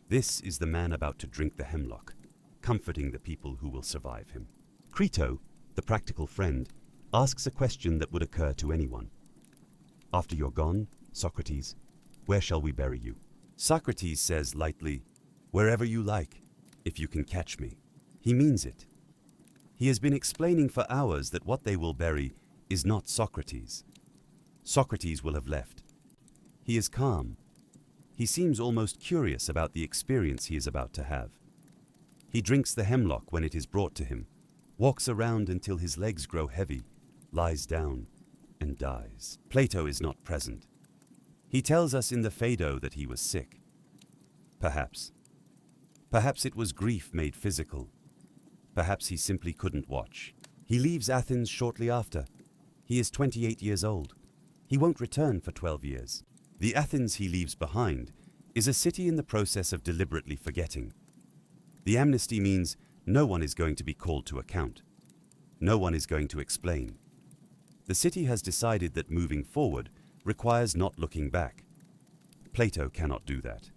This is the man about to drink the hemlock, comforting the people who will survive him. Crito, the practical friend, asks a question that would occur to anyone. After you're gone, Socrates, where shall we bury you? Socrates says lightly, wherever you like, if you can catch me. He means it. He has been explaining for hours that what they will bury is not Socrates. Socrates will have left. He is calm. He seems almost curious about the experience he is about to have. He drinks the hemlock when it is brought to him, walks around until his legs grow heavy, lies down, and dies. Plato is not present. He tells us in the Phaedo that he was sick. Perhaps. Perhaps it was grief made physical. Perhaps he simply couldn't watch. He leaves Athens shortly after. He is 28 years old. He won't return for 12 years. The Athens he leaves behind is a city in the process of deliberately forgetting. The amnesty means no one is going to be called to account. No one is going to explain. The city has decided that moving forward requires not looking back. Plato cannot do that.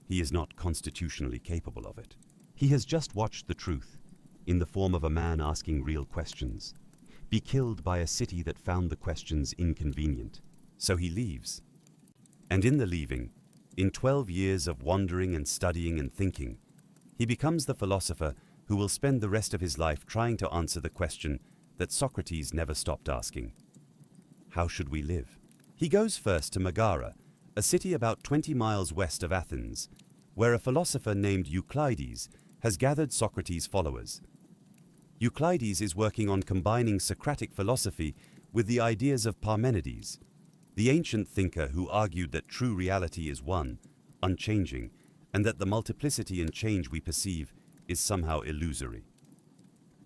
He is not constitutionally capable of it. He has just watched the truth, in the form of a man asking real questions, be killed by a city that found the questions inconvenient. So he leaves. And in the leaving, in 12 years of wandering and studying and thinking, he becomes the philosopher who will spend the rest of his life trying to answer the question that Socrates never stopped asking. How should we live? He goes first to Megara, a city about 20 miles west of Athens, where a philosopher named Euclides has gathered Socrates' followers. Euclides is working on combining Socratic philosophy with the ideas of Parmenides, the ancient thinker who argued that true reality is one, unchanging, and that the multiplicity and change we perceive is somehow illusory.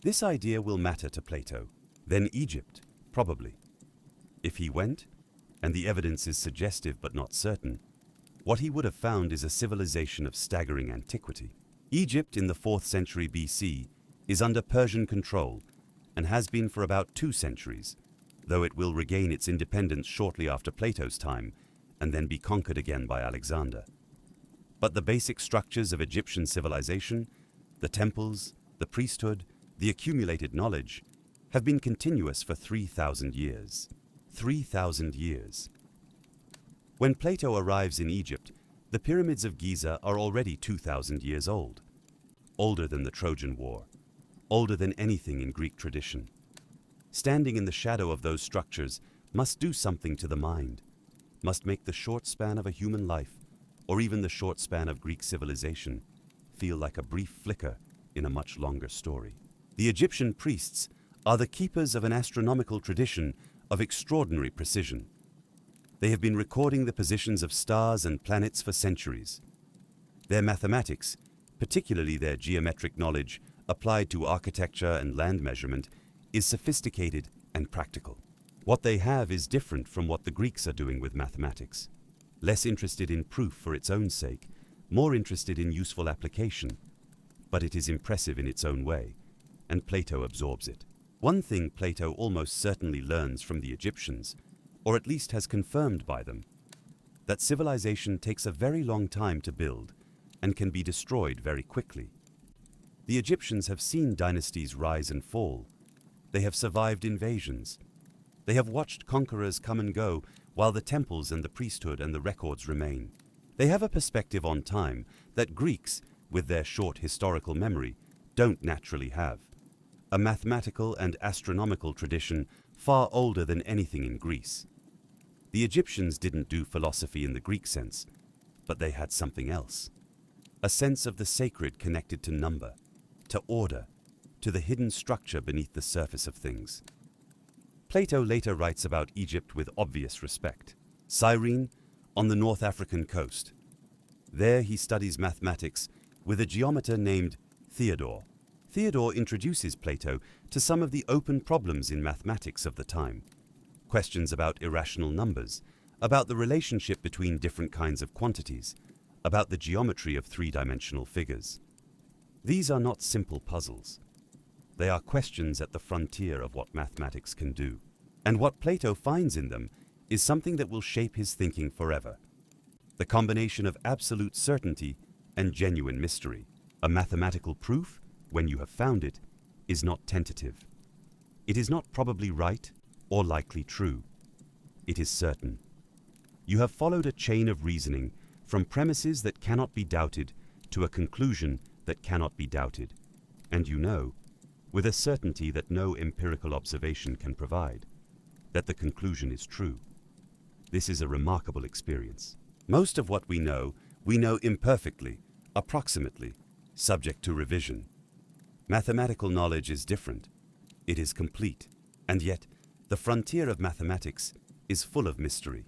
This idea will matter to Plato, then Egypt, probably. If he went, and the evidence is suggestive but not certain, what he would have found is a civilization of staggering antiquity. Egypt in the 4th century BC is under Persian control and has been for about 2 centuries, though it will regain its independence shortly after Plato's time and then be conquered again by Alexander. But the basic structures of Egyptian civilization, the temples, the priesthood, the accumulated knowledge, have been continuous for 3,000 years. 3,000 years. When Plato arrives in Egypt, the pyramids of Giza are already 2,000 years old, older than the Trojan War, older than anything in Greek tradition. Standing in the shadow of those structures must do something to the mind, must make the short span of a human life, or even the short span of Greek civilization, feel like a brief flicker in a much longer story. The Egyptian priests are the keepers of an astronomical tradition of extraordinary precision. They have been recording the positions of stars and planets for centuries. Their mathematics, particularly their geometric knowledge applied to architecture and land measurement, is sophisticated and practical. What they have is different from what the Greeks are doing with mathematics. Less interested in proof for its own sake, more interested in useful application. But it is impressive in its own way, and Plato absorbs it. One thing Plato almost certainly learns from the Egyptians, or at least has confirmed by them, that civilization takes a very long time to build and can be destroyed very quickly. The Egyptians have seen dynasties rise and fall. They have survived invasions. They have watched conquerors come and go while the temples and the priesthood and the records remain. They have a perspective on time that Greeks, with their short historical memory, don't naturally have. A mathematical and astronomical tradition far older than anything in Greece. The Egyptians didn't do philosophy in the Greek sense, but they had something else. A sense of the sacred connected to number, to order, to the hidden structure beneath the surface of things. Plato later writes about Egypt with obvious respect. Cyrene, on the North African coast. There he studies mathematics with a geometer named Theodore. Theodore introduces Plato to some of the open problems in mathematics of the time. Questions about irrational numbers, about the relationship between different kinds of quantities, about the geometry of three-dimensional figures. These are not simple puzzles. They are questions at the frontier of what mathematics can do. And what Plato finds in them is something that will shape his thinking forever. The combination of absolute certainty and genuine mystery. A mathematical proof, when you have found it, is not tentative. It is not probably right or likely true. It is certain. You have followed a chain of reasoning from premises that cannot be doubted to a conclusion that cannot be doubted, and you know, with a certainty that no empirical observation can provide, that the conclusion is true. This is a remarkable experience. Most of what we know imperfectly, approximately, subject to revision. Mathematical knowledge is different. It is complete, and yet the frontier of mathematics is full of mystery.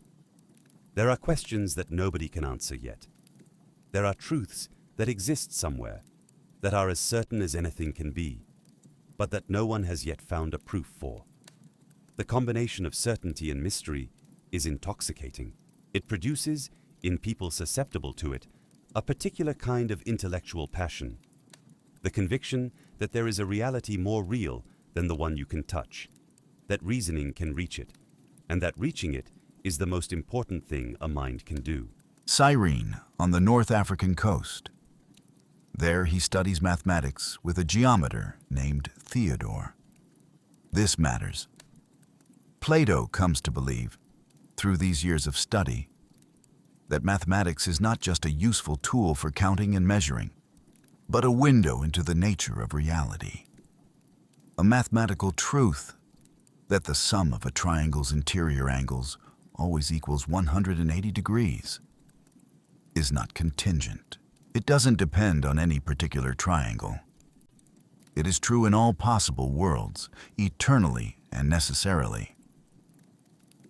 There are questions that nobody can answer yet. There are truths that exist somewhere, that are as certain as anything can be, but that no one has yet found a proof for. The combination of certainty and mystery is intoxicating. It produces, in people susceptible to it, a particular kind of intellectual passion, the conviction that there is a reality more real than the one you can touch, that reasoning can reach it, and that reaching it is the most important thing a mind can do. Cyrene, on the North African coast. There he studies mathematics with a geometer named Theodore. This matters. Plato comes to believe, through these years of study, that mathematics is not just a useful tool for counting and measuring, but a window into the nature of reality. A mathematical truth that the sum of a triangle's interior angles always equals 180 degrees is not contingent. It doesn't depend on any particular triangle. It is true in all possible worlds, eternally and necessarily.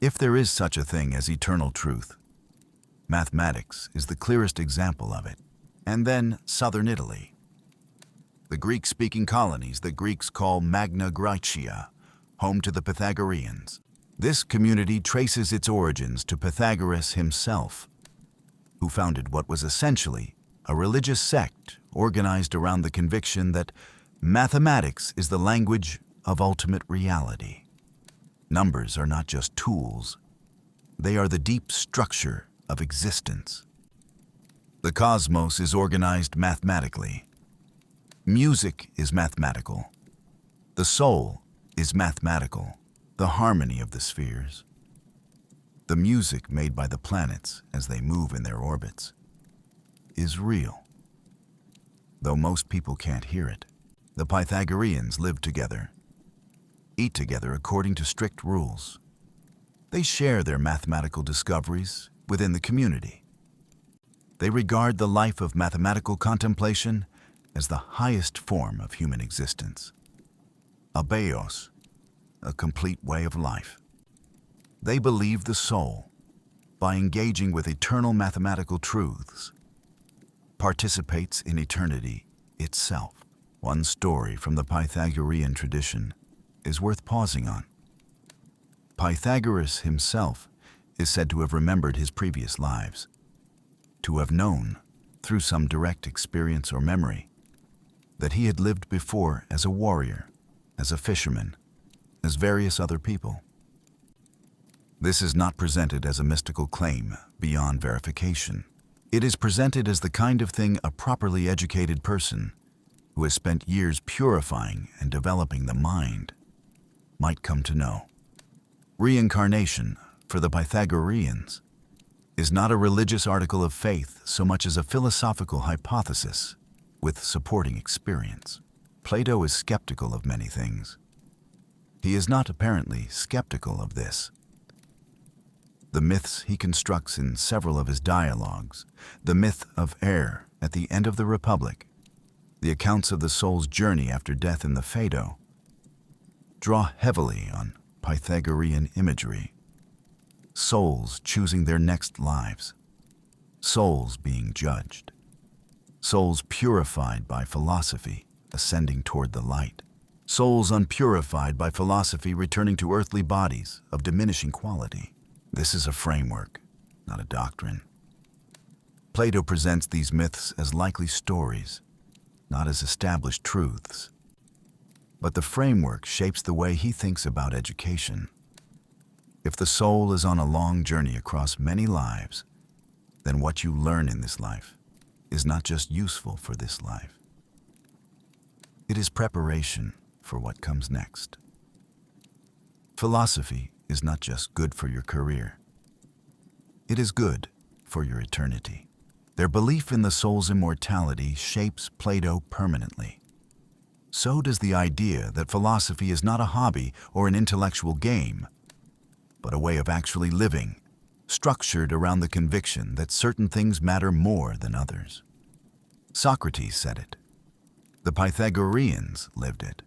If there is such a thing as eternal truth, mathematics is the clearest example of it. And then southern Italy. The Greek-speaking colonies the Greeks call Magna Graecia, home to the Pythagoreans. This community traces its origins to Pythagoras himself, who founded what was essentially a religious sect organized around the conviction that mathematics is the language of ultimate reality. Numbers are not just tools. They are the deep structure of existence. The cosmos is organized mathematically. Music is mathematical. The soul is mathematical. The harmony of the spheres. The music made by the planets as they move in their orbits is real. Though most people can't hear it, the Pythagoreans live together, eat together according to strict rules. They share their mathematical discoveries within the community. They regard the life of mathematical contemplation as the highest form of human existence. A bios, a complete way of life. They believe the soul, by engaging with eternal mathematical truths, participates in eternity itself. One story from the Pythagorean tradition is worth pausing on. Pythagoras himself is said to have remembered his previous lives, to have known, through some direct experience or memory, that he had lived before as a warrior, as a fisherman, as various other people. This is not presented as a mystical claim beyond verification. It is presented as the kind of thing a properly educated person, who has spent years purifying and developing the mind, might come to know. Reincarnation, for the Pythagoreans, is not a religious article of faith so much as a philosophical hypothesis with supporting experience. Plato is skeptical of many things. He is not apparently skeptical of this. The myths he constructs in several of his dialogues, the myth of air at the end of the Republic, the accounts of the soul's journey after death in the Phaedo, draw heavily on Pythagorean imagery. Souls choosing their next lives, souls being judged, souls purified by philosophy ascending toward the light, souls unpurified by philosophy returning to earthly bodies of diminishing quality. This is a framework, not a doctrine. Plato presents these myths as likely stories, not as established truths. But the framework shapes the way he thinks about education. If the soul is on a long journey across many lives, then what you learn in this life is not just useful for this life. It is preparation for what comes next. Philosophy is not just good for your career. It is good for your eternity. Their belief in the soul's immortality shapes Plato permanently. So does the idea that philosophy is not a hobby or an intellectual game, but a way of actually living, structured around the conviction that certain things matter more than others. Socrates said it. The Pythagoreans lived it.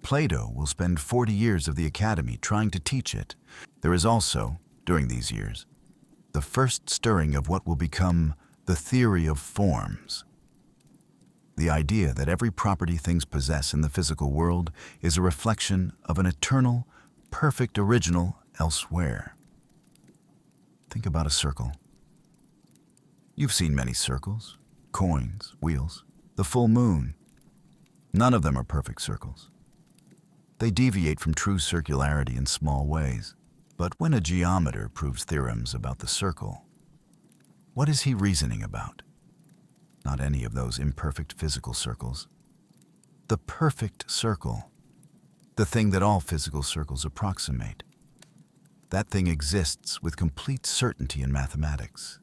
Plato will spend 40 years of the academy trying to teach it. There is also, during these years, the first stirring of what will become the theory of forms. The idea that every property things possess in the physical world is a reflection of an eternal, perfect original elsewhere. Think about a circle. You've seen many circles, coins, wheels, the full moon. None of them are perfect circles. They deviate from true circularity in small ways. But when a geometer proves theorems about the circle, what is he reasoning about? Not any of those imperfect physical circles. The perfect circle, the thing that all physical circles approximate. That thing exists with complete certainty in mathematics,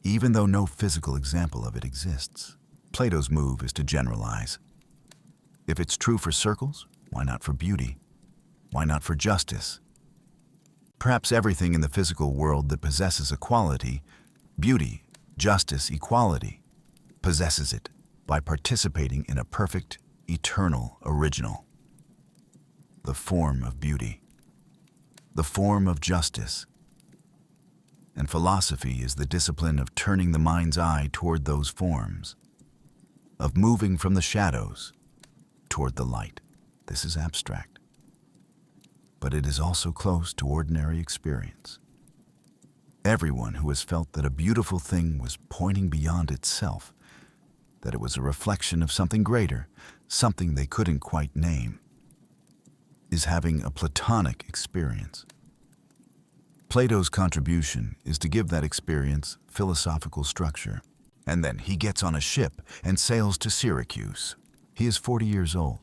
even though no physical example of it exists. Plato's move is to generalize. If it's true for circles, why not for beauty? Why not for justice? Perhaps everything in the physical world that possesses a quality, beauty, justice, equality, possesses it by participating in a perfect, eternal original. The form of beauty, the form of justice. And philosophy is the discipline of turning the mind's eye toward those forms, of moving from the shadows toward the light. This is abstract, but it is also close to ordinary experience. Everyone who has felt that a beautiful thing was pointing beyond itself, that it was a reflection of something greater, something they couldn't quite name, is having a Platonic experience. Plato's contribution is to give that experience philosophical structure, and then he gets on a ship and sails to Syracuse. He is 40 years old.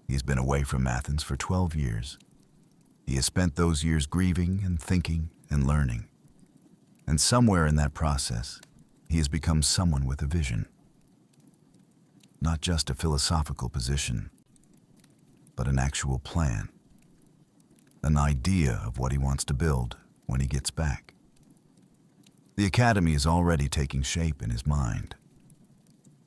He's been away from Athens for 12 years. He has spent those years grieving and thinking and learning. And somewhere in that process, he has become someone with a vision. Not just a philosophical position, but an actual plan. An idea of what he wants to build when he gets back. The academy is already taking shape in his mind.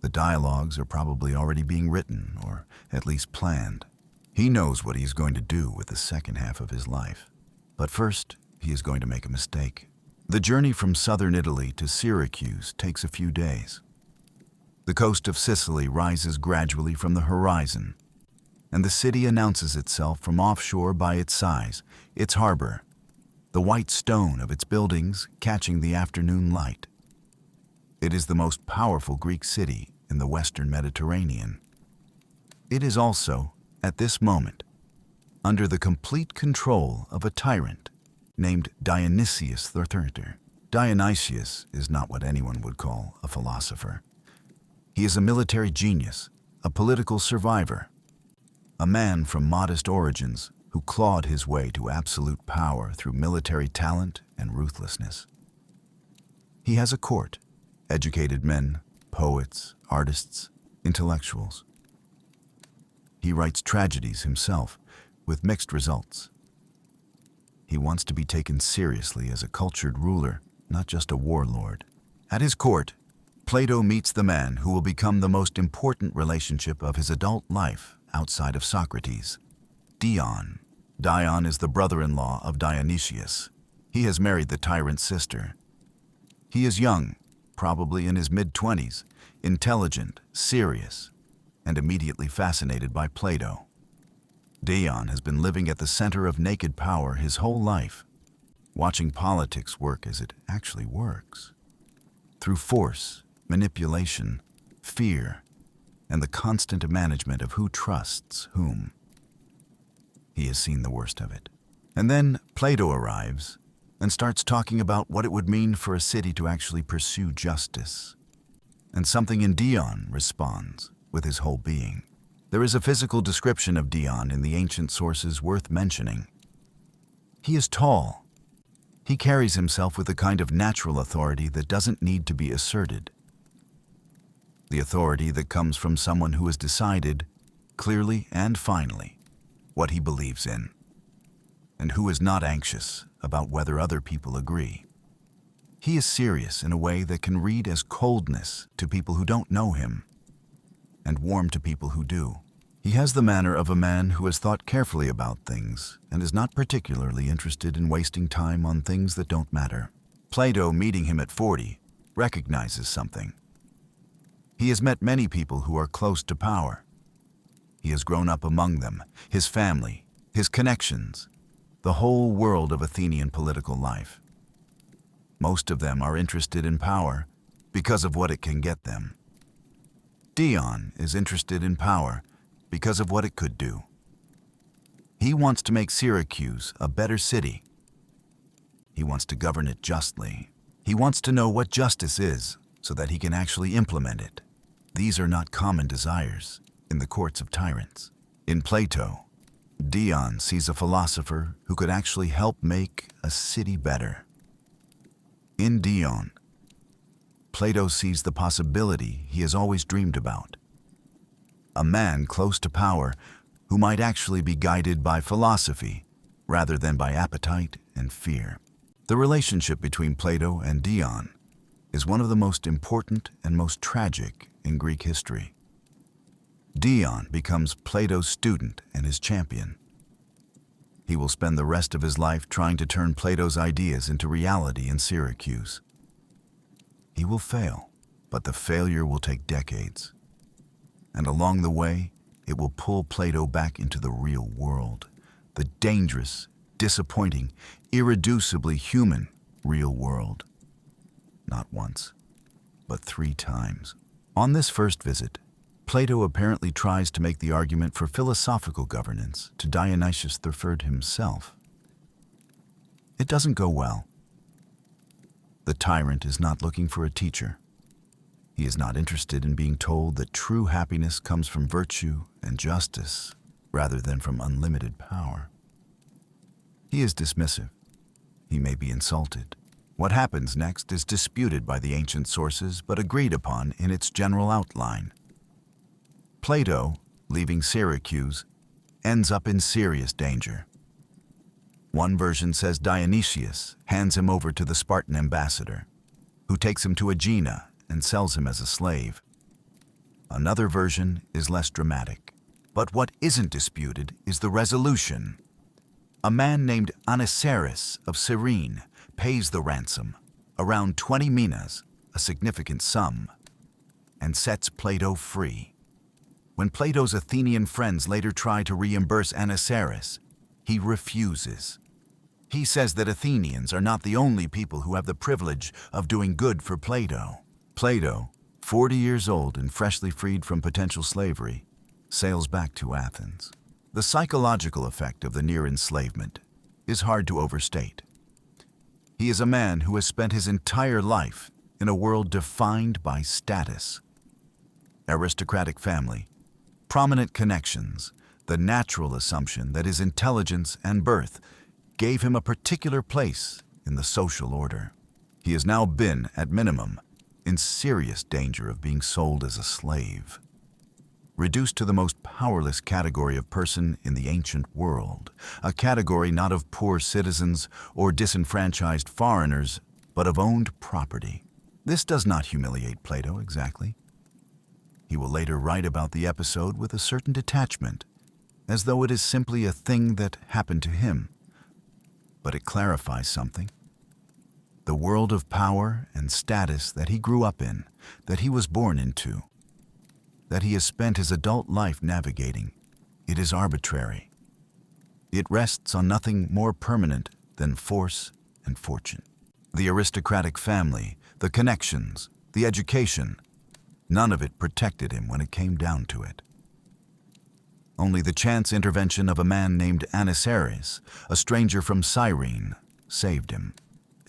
The dialogues are probably already being written, or at least planned. He knows what he's going to do with the second half of his life. But first, he is going to make a mistake. The journey from southern Italy to Syracuse takes a few days. The coast of Sicily rises gradually from the horizon, and the city announces itself from offshore by its size, its harbor, the white stone of its buildings catching the afternoon light. It is the most powerful Greek city in the Western Mediterranean. It is also, at this moment, under the complete control of a tyrant named Dionysius III. Dionysius is not what anyone would call a philosopher. He is a military genius, a political survivor, a man from modest origins who clawed his way to absolute power through military talent and ruthlessness. He has a court, educated men, poets, artists, intellectuals. He writes tragedies himself, with mixed results. He wants to be taken seriously as a cultured ruler, not just a warlord. At his court, Plato meets the man who will become the most important relationship of his adult life outside of Socrates, Dion. Dion is the brother-in-law of Dionysius. He has married the tyrant's sister. He is young, probably in his mid-20s, intelligent, serious, and immediately fascinated by Plato. Dion has been living at the center of naked power his whole life. watching politics work as it actually works. Through force, manipulation, fear, and the constant management of who trusts whom. He has seen the worst of it. And then Plato arrives and starts talking about what it would mean for a city to actually pursue justice. And something in Dion responds with his whole being. There is a physical description of Dion in the ancient sources worth mentioning. He is tall. He carries himself with a kind of natural authority that doesn't need to be asserted. The authority that comes from someone who has decided, clearly and finally, what he believes in, and who is not anxious about whether other people agree. He is serious in a way that can read as coldness to people who don't know him, and warm to people who do. He has the manner of a man who has thought carefully about things and is not particularly interested in wasting time on things that don't matter. Plato, meeting him at 40, recognizes something. He has met many people who are close to power. He has grown up among them, his family, his connections, the whole world of Athenian political life. Most of them are interested in power because of what it can get them. Dion is interested in power because of what it could do. He wants to make Syracuse a better city. He wants to govern it justly. He wants to know what justice is so that he can actually implement it. These are not common desires in the courts of tyrants. In Plato, Dion sees a philosopher who could actually help make a city better. In Dion, Plato sees the possibility he has always dreamed about. A man close to power who might actually be guided by philosophy rather than by appetite and fear. The relationship between Plato and Dion is one of the most important and most tragic in Greek history. Dion becomes Plato's student and his champion. He will spend the rest of his life trying to turn Plato's ideas into reality in Syracuse. He will fail, but the failure will take decades. And along the way, it will pull Plato back into the real world, the dangerous, disappointing, irreducibly human real world. Not once, but 3 times. On this first visit, Plato apparently tries to make the argument for philosophical governance to Dionysius III himself. It doesn't go well. The tyrant is not looking for a teacher. He is not interested in being told that true happiness comes from virtue and justice rather than from unlimited power. He is dismissive. He may be insulted. What happens next is disputed by the ancient sources but agreed upon in its general outline. Plato, leaving Syracuse, ends up in serious danger. One version says Dionysius hands him over to the Spartan ambassador, who takes him to Aegina and sells him as a slave. Another version is less dramatic. But what isn't disputed is the resolution. A man named Aniceris of Cyrene pays the ransom, around 20 minas, a significant sum, and sets Plato free. When Plato's Athenian friends later try to reimburse Aniceris, he refuses. He says that Athenians are not the only people who have the privilege of doing good for Plato. Plato, 40 years old and freshly freed from potential slavery, sails back to Athens. The psychological effect of the near enslavement is hard to overstate. He is a man who has spent his entire life in a world defined by status. Aristocratic family, prominent connections, the natural assumption that his intelligence and birth gave him a particular place in the social order. He has now been, at minimum, in serious danger of being sold as a slave. Reduced to the most powerless category of person in the ancient world, a category not of poor citizens or disenfranchised foreigners, but of owned property. This does not humiliate Plato exactly. He will later write about the episode with a certain detachment, as though it is simply a thing that happened to him. But it clarifies something. The world of power and status that he grew up in, that he was born into, that he has spent his adult life navigating, it is arbitrary. It rests on nothing more permanent than force and fortune. The aristocratic family, the connections, the education, none of it protected him when it came down to it. Only the chance intervention of a man named Aniceres, a stranger from Cyrene, saved him.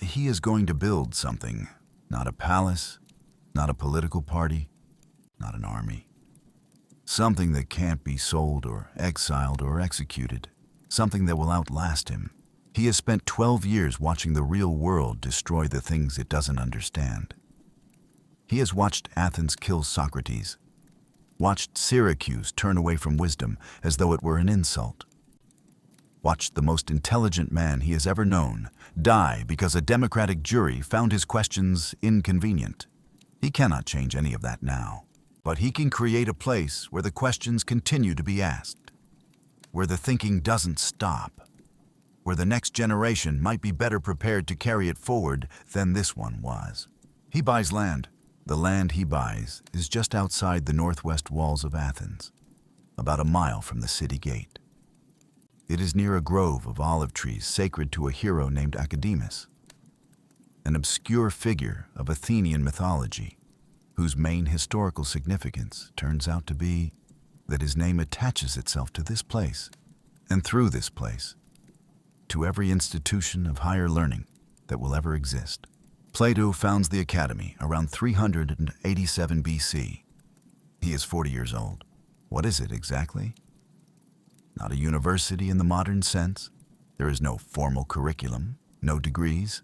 He is going to build something, not a palace, not a political party, not an army. Something that can't be sold or exiled or executed, something that will outlast him. He has spent 12 years watching the real world destroy the things it doesn't understand. He has watched Athens kill Socrates, watched Syracuse turn away from wisdom as though it were an insult, watched the most intelligent man he has ever known die because a democratic jury found his questions inconvenient. He cannot change any of that now, but he can create a place where the questions continue to be asked, where the thinking doesn't stop, where the next generation might be better prepared to carry it forward than this one was. He buys land. The land he buys is just outside the northwest walls of Athens, about a mile from the city gate. It is near a grove of olive trees sacred to a hero named Academus, an obscure figure of Athenian mythology, whose main historical significance turns out to be that his name attaches itself to this place, and through this place, to every institution of higher learning that will ever exist. Plato founds the Academy around 387 BC. He is 40 years old. What is it exactly? Not a university in the modern sense. There is no formal curriculum, no degrees.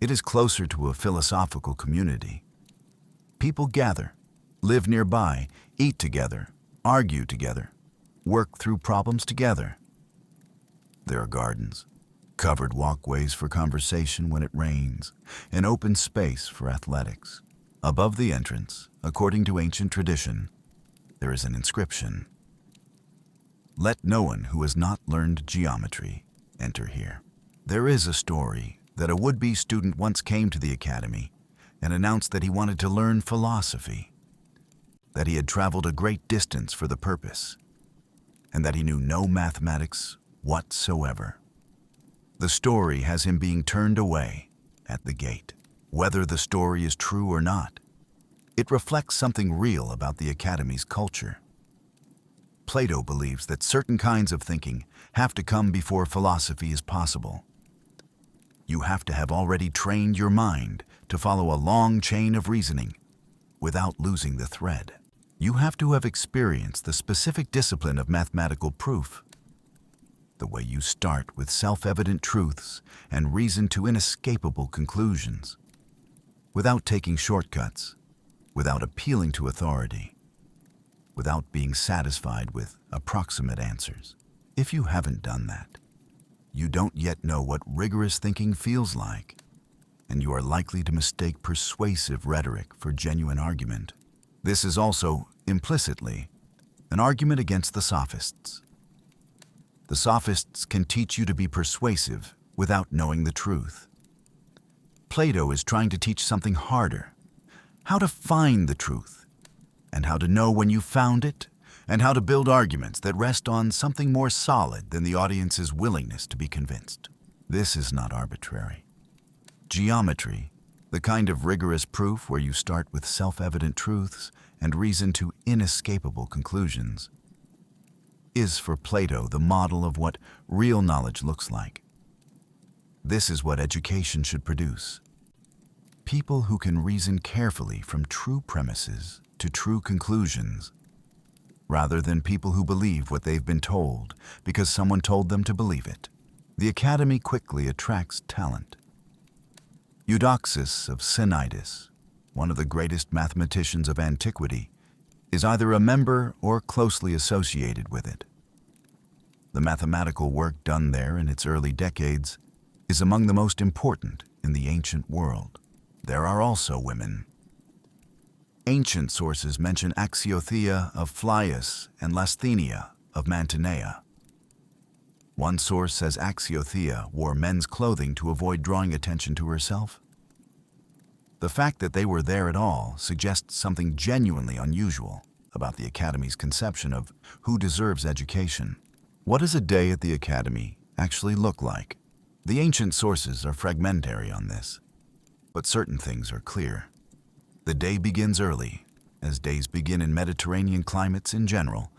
It is closer to a philosophical community. People gather, live nearby, eat together, argue together, work through problems together. There are gardens, covered walkways for conversation when it rains, an open space for athletics. Above the entrance, according to ancient tradition, there is an inscription. Let no one who has not learned geometry enter here. There is a story that a would-be student once came to the academy and announced that he wanted to learn philosophy, that he had traveled a great distance for the purpose, and that he knew no mathematics whatsoever. The story has him being turned away at the gate. Whether the story is true or not, it reflects something real about the Academy's culture. Plato believes that certain kinds of thinking have to come before philosophy is possible. You have to have already trained your mind to follow a long chain of reasoning without losing the thread. You have to have experienced the specific discipline of mathematical proof, the way you start with self-evident truths and reason to inescapable conclusions, without taking shortcuts, without appealing to authority, without being satisfied with approximate answers. If you haven't done that, you don't yet know what rigorous thinking feels like, and you are likely to mistake persuasive rhetoric for genuine argument. This is also, implicitly, an argument against the sophists. The sophists can teach you to be persuasive without knowing the truth. Plato is trying to teach something harder, how to find the truth, and how to know when you found it, and how to build arguments that rest on something more solid than the audience's willingness to be convinced. This is not arbitrary. Geometry, the kind of rigorous proof where you start with self-evident truths and reason to inescapable conclusions, is for Plato the model of what real knowledge looks like. This is what education should produce. People who can reason carefully from true premises to true conclusions, rather than people who believe what they've been told because someone told them to believe it. The Academy quickly attracts talent. Eudoxus of Cnidus, one of the greatest mathematicians of antiquity, is either a member or closely associated with it. The mathematical work done there in its early decades is among the most important in the ancient world. There are also women. Ancient sources mention Axiothea of Phlius and Lasthenia of Mantinea. One source says Axiothea wore men's clothing to avoid drawing attention to herself. The fact that they were there at all suggests something genuinely unusual about the Academy's conception of who deserves education. What does a day at the Academy actually look like? The ancient sources are fragmentary on this, but certain things are clear. The day begins early, as days begin in Mediterranean climates in general,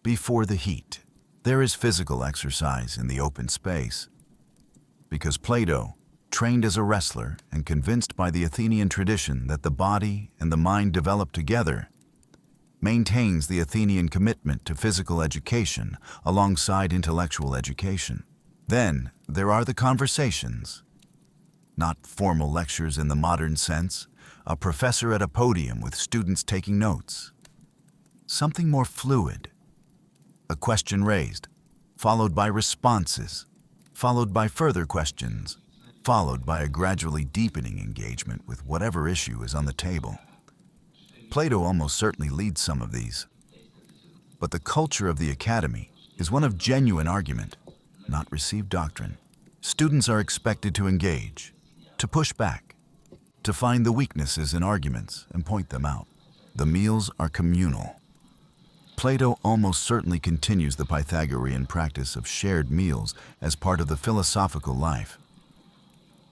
before the heat. There is physical exercise in the open space, because Plato, trained as a wrestler and convinced by the Athenian tradition that the body and the mind develop together, maintains the Athenian commitment to physical education alongside intellectual education. Then there are the conversations. Not formal lectures in the modern sense, a professor at a podium with students taking notes. Something more fluid. A question raised, followed by responses, followed by further questions, followed by a gradually deepening engagement with whatever issue is on the table. Plato almost certainly leads some of these. But the culture of the academy is one of genuine argument, not received doctrine. Students are expected to engage, to push back, to find the weaknesses in arguments and point them out. The meals are communal. Plato almost certainly continues the Pythagorean practice of shared meals as part of the philosophical life.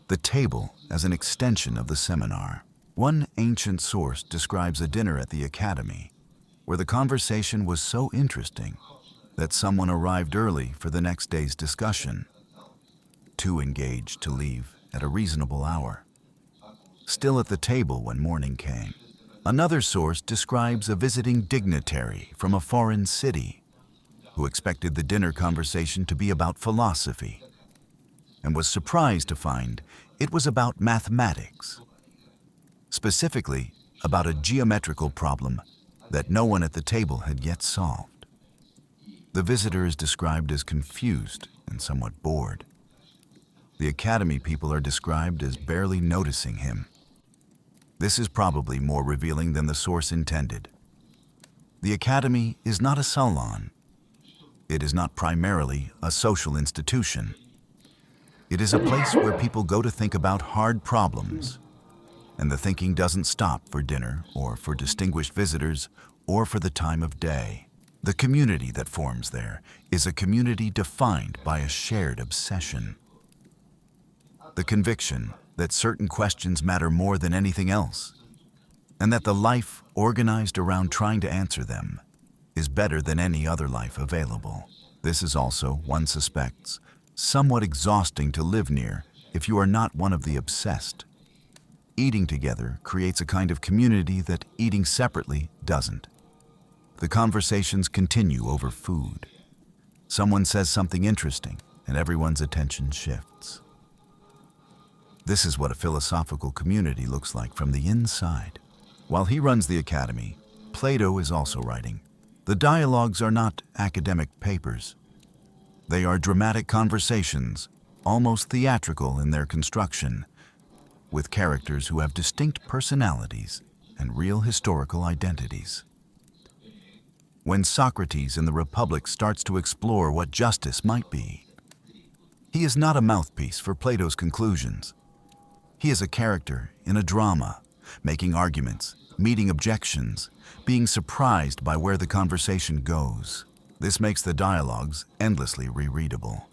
The table as an extension of the seminar. One ancient source describes a dinner at the academy where the conversation was so interesting that someone arrived early for the next day's discussion, too engaged to leave at a reasonable hour, still at the table when morning came. Another source describes a visiting dignitary from a foreign city who expected the dinner conversation to be about philosophy and was surprised to find it was about mathematics, specifically about a geometrical problem that no one at the table had yet solved. The visitor is described as confused and somewhat bored. The academy people are described as barely noticing him. This is probably more revealing than the source intended. The academy is not a salon. It is not primarily a social institution. It is a place where people go to think about hard problems, and the thinking doesn't stop for dinner or for distinguished visitors or for the time of day. The community that forms there is a community defined by a shared obsession. The conviction that certain questions matter more than anything else, and that the life organized around trying to answer them is better than any other life available. This is also, one suspects, somewhat exhausting to live near if you are not one of the obsessed. Eating together creates a kind of community that eating separately doesn't. The conversations continue over food. Someone says something interesting, and everyone's attention shifts. This is what a philosophical community looks like from the inside. While he runs the academy, Plato is also writing. The dialogues are not academic papers. They are dramatic conversations, almost theatrical in their construction, with characters who have distinct personalities and real historical identities. When Socrates in the Republic starts to explore what justice might be, he is not a mouthpiece for Plato's conclusions. He is a character in a drama, making arguments, meeting objections, being surprised by where the conversation goes. This makes the dialogues endlessly rereadable.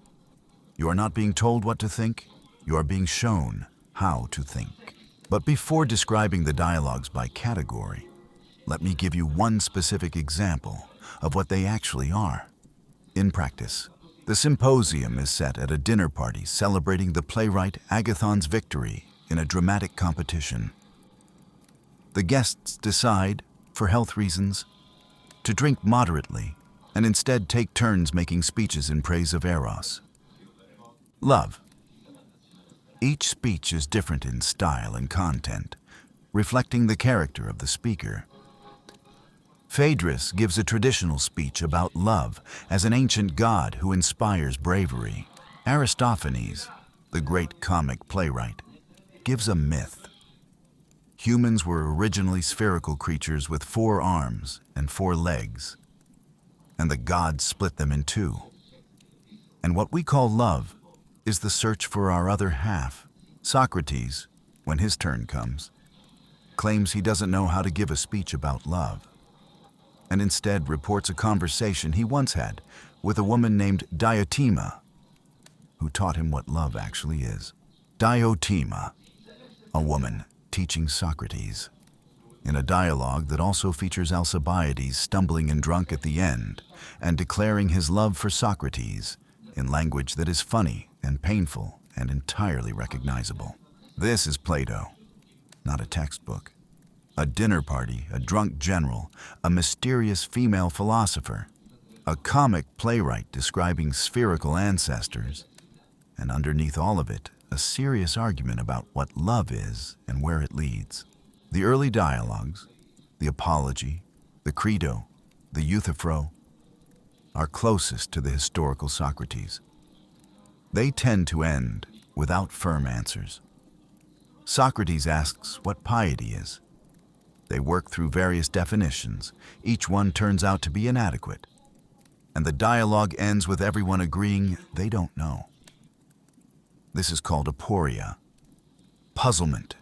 You are not being told what to think, you are being shown how to think. But before describing the dialogues by category, let me give you one specific example of what they actually are. In practice, the symposium is set at a dinner party celebrating the playwright Agathon's victory in a dramatic competition. The guests decide, for health reasons, to drink moderately and instead take turns making speeches in praise of Eros. Love. Each speech is different in style and content, reflecting the character of the speaker. Phaedrus gives a traditional speech about love as an ancient god who inspires bravery. Aristophanes, the great comic playwright, gives a myth. Humans were originally spherical creatures with 4 arms and 4 legs, and the gods split them in 2. And what we call love is the search for our other half. Socrates, when his turn comes, claims he doesn't know how to give a speech about love, and instead reports a conversation he once had with a woman named Diotima, who taught him what love actually is. Diotima, a woman teaching Socrates. In a dialogue that also features Alcibiades stumbling and drunk at the end and declaring his love for Socrates in language that is funny and painful and entirely recognizable. This is Plato, not a textbook. A dinner party, a drunk general, a mysterious female philosopher, a comic playwright describing spherical ancestors, and underneath all of it, a serious argument about what love is and where it leads. The early dialogues, the Apology, the Credo, the Euthyphro, are closest to the historical Socrates. They tend to end without firm answers. Socrates asks what piety is. They work through various definitions. Each one turns out to be inadequate. And the dialogue ends with everyone agreeing they don't know. This is called aporia, puzzlement.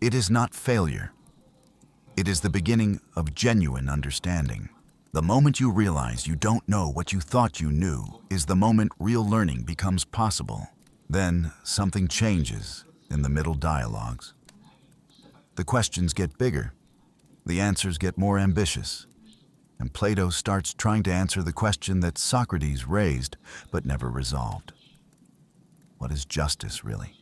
It is not failure. It is the beginning of genuine understanding. The moment you realize you don't know what you thought you knew is the moment real learning becomes possible. Then something changes in the middle dialogues. The questions get bigger, the answers get more ambitious, and Plato starts trying to answer the question that Socrates raised but never resolved. What is justice, really?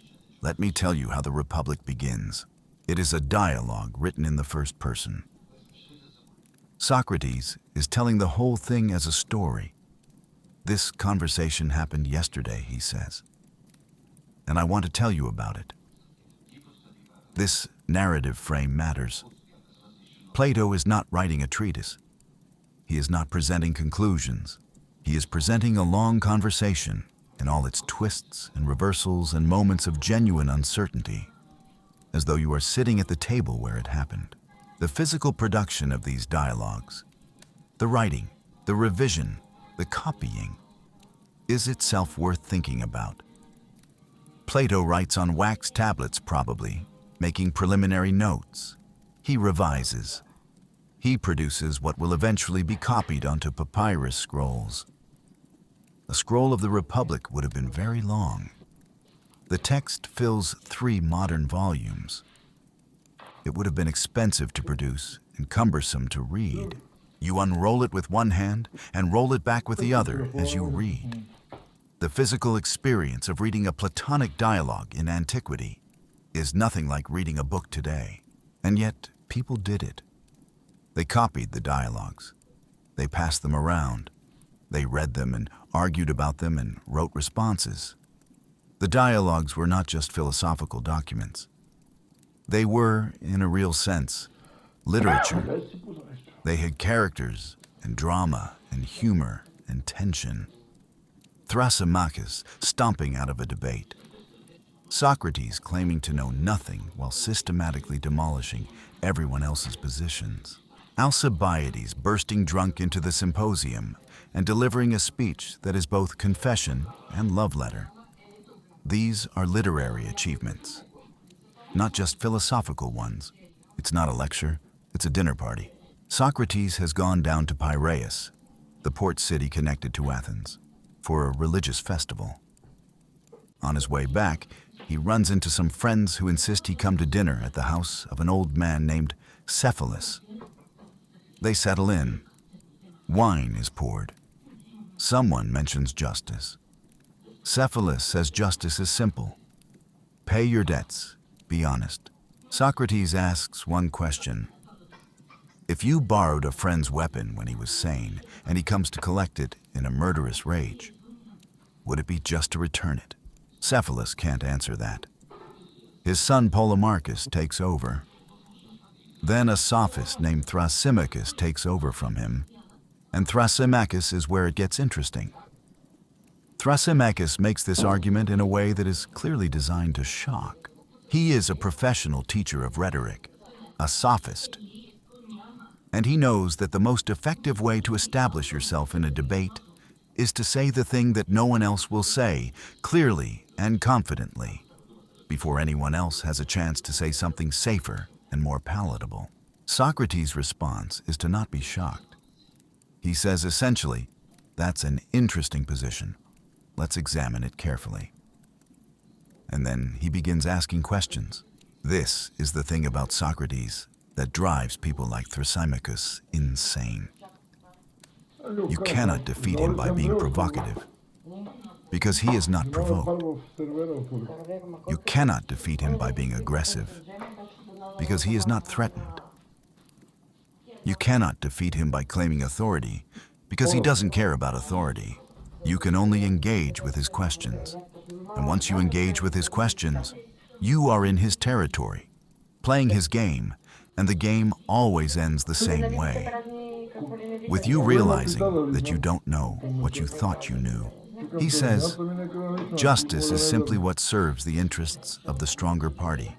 Let me tell you how the Republic begins. It is a dialogue written in the first person. Socrates is telling the whole thing as a story. This conversation happened yesterday, he says, and I want to tell you about it. This narrative frame matters. Plato is not writing a treatise. He is not presenting conclusions. He is presenting a long conversation in all its twists and reversals and moments of genuine uncertainty, as though you are sitting at the table where it happened. The physical production of these dialogues, the writing, the revision, the copying, is itself worth thinking about. Plato writes on wax tablets, probably, making preliminary notes. He revises. He produces what will eventually be copied onto papyrus scrolls. A scroll of the Republic would have been very long. The text fills 3 modern volumes. It would have been expensive to produce and cumbersome to read. You unroll it with one hand and roll it back with the other as you read. The physical experience of reading a Platonic dialogue in antiquity is nothing like reading a book today. And yet, people did it. They copied the dialogues. They passed them around. They read them and argued about them and wrote responses. The dialogues were not just philosophical documents. They were, in a real sense, literature. They had characters and drama and humor and tension. Thrasymachus stomping out of a debate. Socrates claiming to know nothing while systematically demolishing everyone else's positions. Alcibiades bursting drunk into the symposium and delivering a speech that is both confession and love letter. These are literary achievements, not just philosophical ones. It's not a lecture, it's a dinner party. Socrates has gone down to Piraeus, the port city connected to Athens, for a religious festival. On his way back, he runs into some friends who insist he come to dinner at the house of an old man named Cephalus. They settle in. Wine is poured. Someone mentions justice. Cephalus says justice is simple. Pay your debts, be honest. Socrates asks one question. If you borrowed a friend's weapon when he was sane and he comes to collect it in a murderous rage, would it be just to return it? Cephalus can't answer that. His son Polemarchus takes over. Then a sophist named Thrasymachus takes over from him, and Thrasymachus is where it gets interesting. Thrasymachus makes this argument in a way that is clearly designed to shock. He is a professional teacher of rhetoric, a sophist, and he knows that the most effective way to establish yourself in a debate is to say the thing that no one else will say, clearly and confidently, before anyone else has a chance to say something safer and more palatable. Socrates' response is to not be shocked. He says essentially, that's an interesting position. let's examine it carefully. And then he begins asking questions. This is the thing about Socrates that drives people like Thrasymachus insane. You cannot defeat him by being provocative, because he is not provoked. You cannot defeat him by being aggressive, because he is not threatened. You cannot defeat him by claiming authority, because he doesn't care about authority. You can only engage with his questions. And once you engage with his questions, you are in his territory, playing his game, and the game always ends the same way. With you realizing that you don't know what you thought you knew. He says, justice is simply what serves the interests of the stronger party.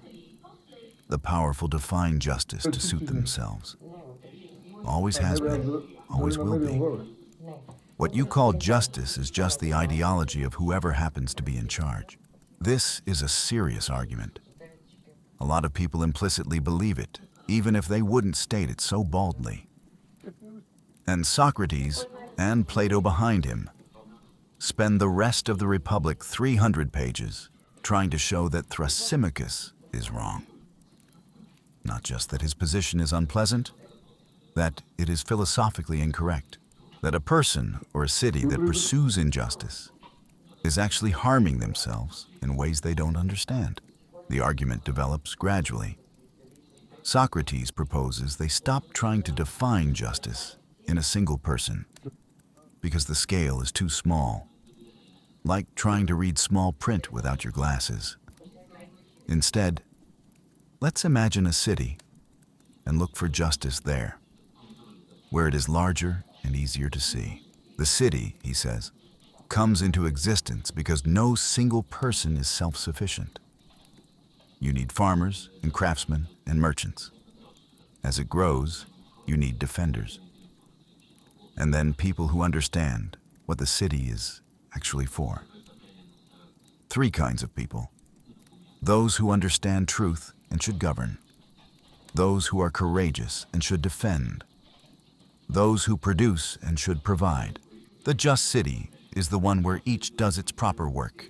The powerful define justice to suit themselves. Always has been, always will be. What you call justice is just the ideology of whoever happens to be in charge. This is a serious argument. A lot of people implicitly believe it, even if they wouldn't state it so baldly. And Socrates, and Plato behind him, spend the rest of the Republic 300 pages trying to show that Thrasymachus is wrong. Not just that his position is unpleasant, that it is philosophically incorrect, that a person or a city that pursues injustice is actually harming themselves in ways they don't understand. The argument develops gradually. Socrates proposes they stop trying to define justice in a single person because the scale is too small, like trying to read small print without your glasses. Instead, let's imagine a city and look for justice there, where it is larger and easier to see. The city, he says, comes into existence because no single person is self-sufficient. You need farmers and craftsmen and merchants. As it grows, you need defenders. And then people who understand what the city is actually for. 3 kinds of people. Those who understand truth and should govern. Those who are courageous and should defend. Those who produce and should provide. The just city is the one where each does its proper work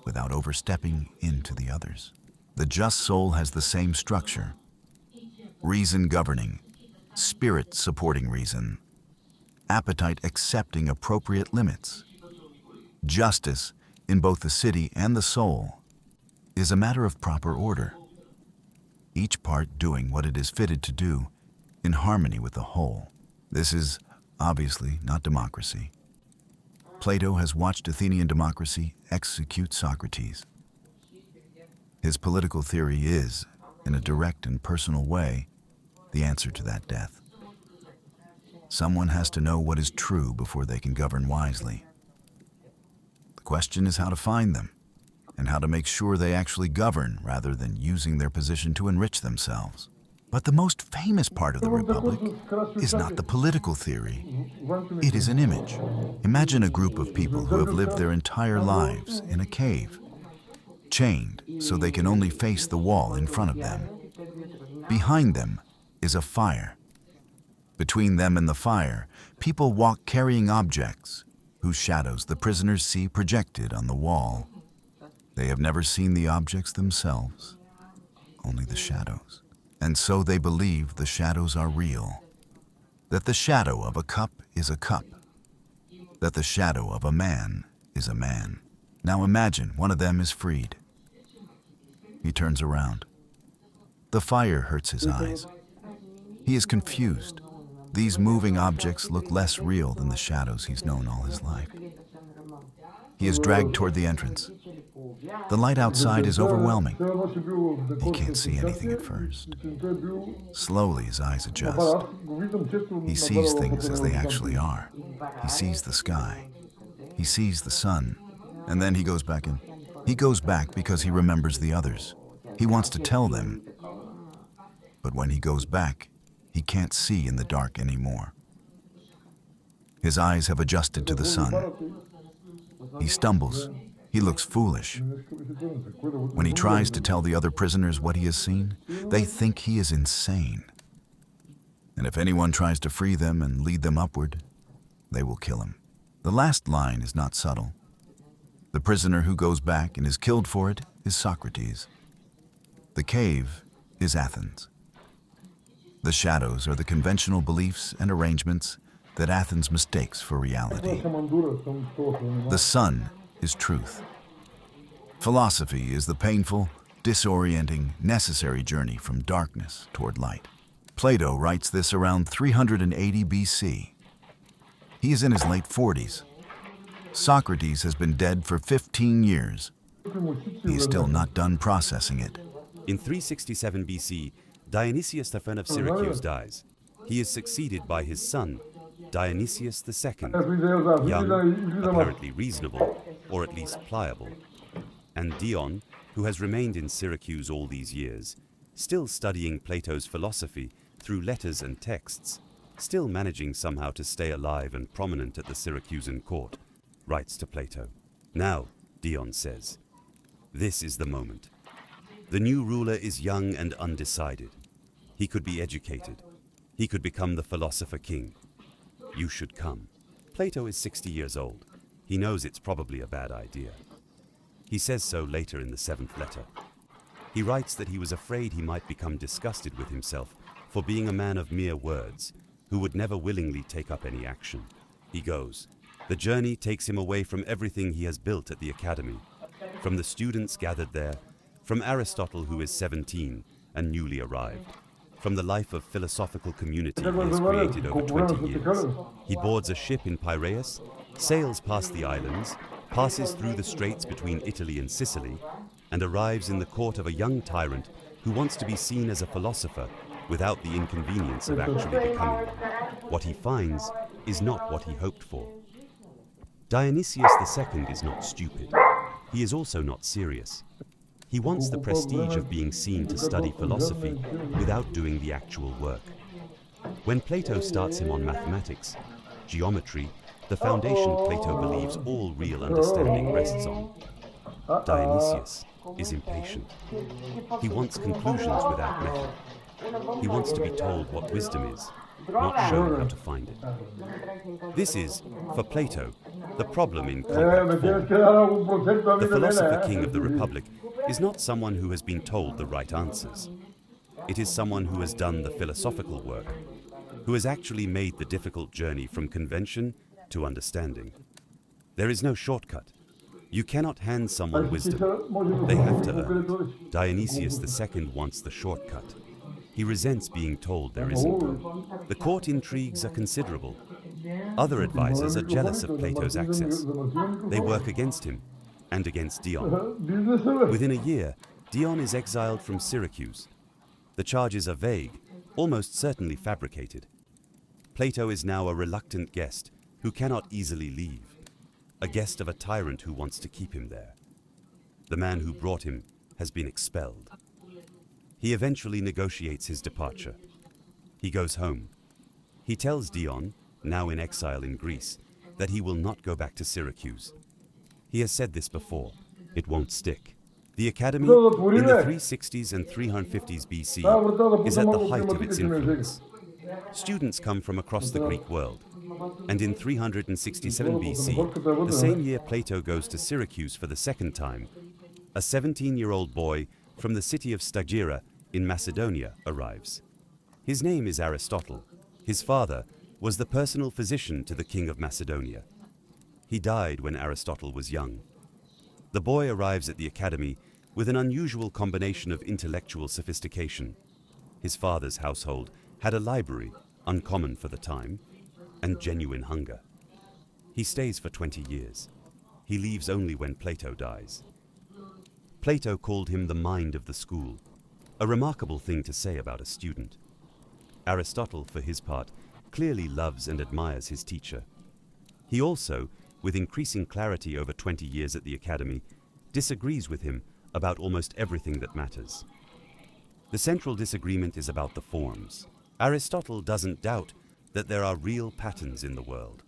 without overstepping into the others. The just soul has the same structure. Reason governing, spirit supporting reason, appetite accepting appropriate limits. Justice, in both the city and the soul, is a matter of proper order, each part doing what it is fitted to do in harmony with the whole. This is obviously not democracy. Plato has watched Athenian democracy execute Socrates. His political theory is, in a direct and personal way, the answer to that death. Someone has to know what is true before they can govern wisely. The question is how to find them, and how to make sure they actually govern rather than using their position to enrich themselves. But the most famous part of the Republic is not the political theory. It is an image. Imagine a group of people who have lived their entire lives in a cave, chained so they can only face the wall in front of them. Behind them is a fire. Between them and the fire, people walk carrying objects whose shadows the prisoners see projected on the wall. They have never seen the objects themselves, only the shadows. And so they believe the shadows are real, that the shadow of a cup is a cup, that the shadow of a man is a man. Now imagine one of them is freed. He turns around. The fire hurts his eyes. He is confused. These moving objects look less real than the shadows he's known all his life. He is dragged toward the entrance. The light outside is overwhelming. He can't see anything at first. Slowly his eyes adjust. He sees things as they actually are. He sees the sky. He sees the sun. And then he goes back in. He goes back because he remembers the others. He wants to tell them. But when he goes back, he can't see in the dark anymore. His eyes have adjusted to the sun. He stumbles. He looks foolish. When he tries to tell the other prisoners what he has seen, they think he is insane. And if anyone tries to free them and lead them upward, they will kill him. The last line is not subtle. The prisoner who goes back and is killed for it is Socrates. The cave is Athens. The shadows are the conventional beliefs and arrangements that Athens mistakes for reality. The sun is truth. Philosophy is the painful, disorienting, necessary journey from darkness toward light. Plato writes this around 380 BC. He is in his late 40s. Socrates has been dead for 15 years. He is still not done processing it. In 367 BC, Dionysius I of Syracuse dies. He is succeeded by his son, Dionysius II, young, apparently reasonable, or at least pliable. And Dion, who has remained in Syracuse all these years, still studying Plato's philosophy through letters and texts, still managing somehow to stay alive and prominent at the Syracusan court, writes to Plato. Now, Dion says, this is the moment. The new ruler is young and undecided. He could be educated. He could become the philosopher king. You should come. Plato is 60 years old. He knows it's probably a bad idea. He says so later in the 7th letter. He writes that he was afraid he might become disgusted with himself for being a man of mere words, who would never willingly take up any action. He goes. The journey takes him away from everything he has built at the academy, from the students gathered there, from Aristotle, who is 17 and newly arrived, from the life of philosophical community he has created over 20 years. He boards a ship in Piraeus, sails past the islands, passes through the straits between Italy and Sicily, and arrives in the court of a young tyrant who wants to be seen as a philosopher without the inconvenience of actually becoming one. What he finds is not what he hoped for. Dionysius II is not stupid. He is also not serious. He wants the prestige of being seen to study philosophy without doing the actual work. When Plato starts him on mathematics, geometry, the foundation Plato believes all real understanding rests on, Dionysius is impatient. He wants conclusions without method. He wants to be told what wisdom is, not shown how to find it. This is, for Plato, the problem in compact form. The philosopher king of the Republic is not someone who has been told the right answers. It is someone who has done the philosophical work, who has actually made the difficult journey from convention to understanding. There is no shortcut. You cannot hand someone wisdom. They have to earn it. Dionysius II wants the shortcut. He resents being told there isn't one. The court intrigues are considerable. Other advisors are jealous of Plato's access. They work against him and against Dion. Within a year, Dion is exiled from Syracuse. The charges are vague, almost certainly fabricated. Plato is now a reluctant guest who cannot easily leave, a guest of a tyrant who wants to keep him there. The man who brought him has been expelled. He eventually negotiates his departure. He goes home. He tells Dion, now in exile in Greece, that he will not go back to Syracuse. He has said this before. It won't stick. The academy, in the 360s and 350s BC, is at the height of its influence. Students come from across the Greek world. And in 367 BC, the same year Plato goes to Syracuse for the second time, a 17-year-old boy from the city of Stagira in Macedonia arrives. His name is Aristotle. His father was the personal physician to the king of Macedonia. He died when Aristotle was young. The boy arrives at the academy with an unusual combination of intellectual sophistication. His father's household had a library, uncommon for the time, and genuine hunger. He stays for 20 years. He leaves only when Plato dies. Plato called him the mind of the school, a remarkable thing to say about a student. Aristotle, for his part, clearly loves and admires his teacher. He also, with increasing clarity over 20 years at the academy, disagrees with him about almost everything that matters. The central disagreement is about the forms. Aristotle doesn't doubt that there are real patterns in the world,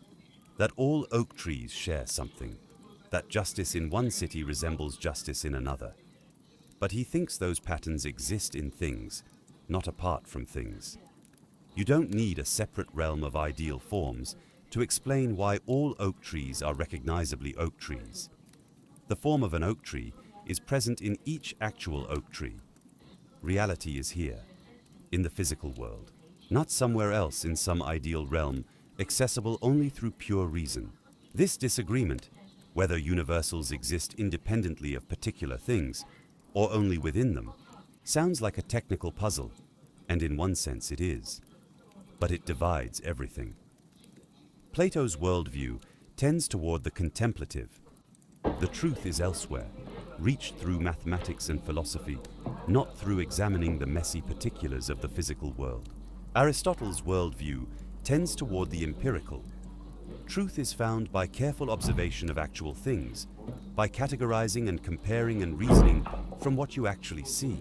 that all oak trees share something, that justice in one city resembles justice in another. But he thinks those patterns exist in things, not apart from things. You don't need a separate realm of ideal forms to explain why all oak trees are recognizably oak trees. The form of an oak tree is present in each actual oak tree. Reality is here, in the physical world, not somewhere else in some ideal realm, accessible only through pure reason. This disagreement, whether universals exist independently of particular things or only within them, sounds like a technical puzzle, and in one sense it is. But it divides everything. Plato's worldview tends toward the contemplative. The truth is elsewhere, reached through mathematics and philosophy, not through examining the messy particulars of the physical world. Aristotle's worldview tends toward the empirical. Truth is found by careful observation of actual things, by categorizing and comparing and reasoning from what you actually see.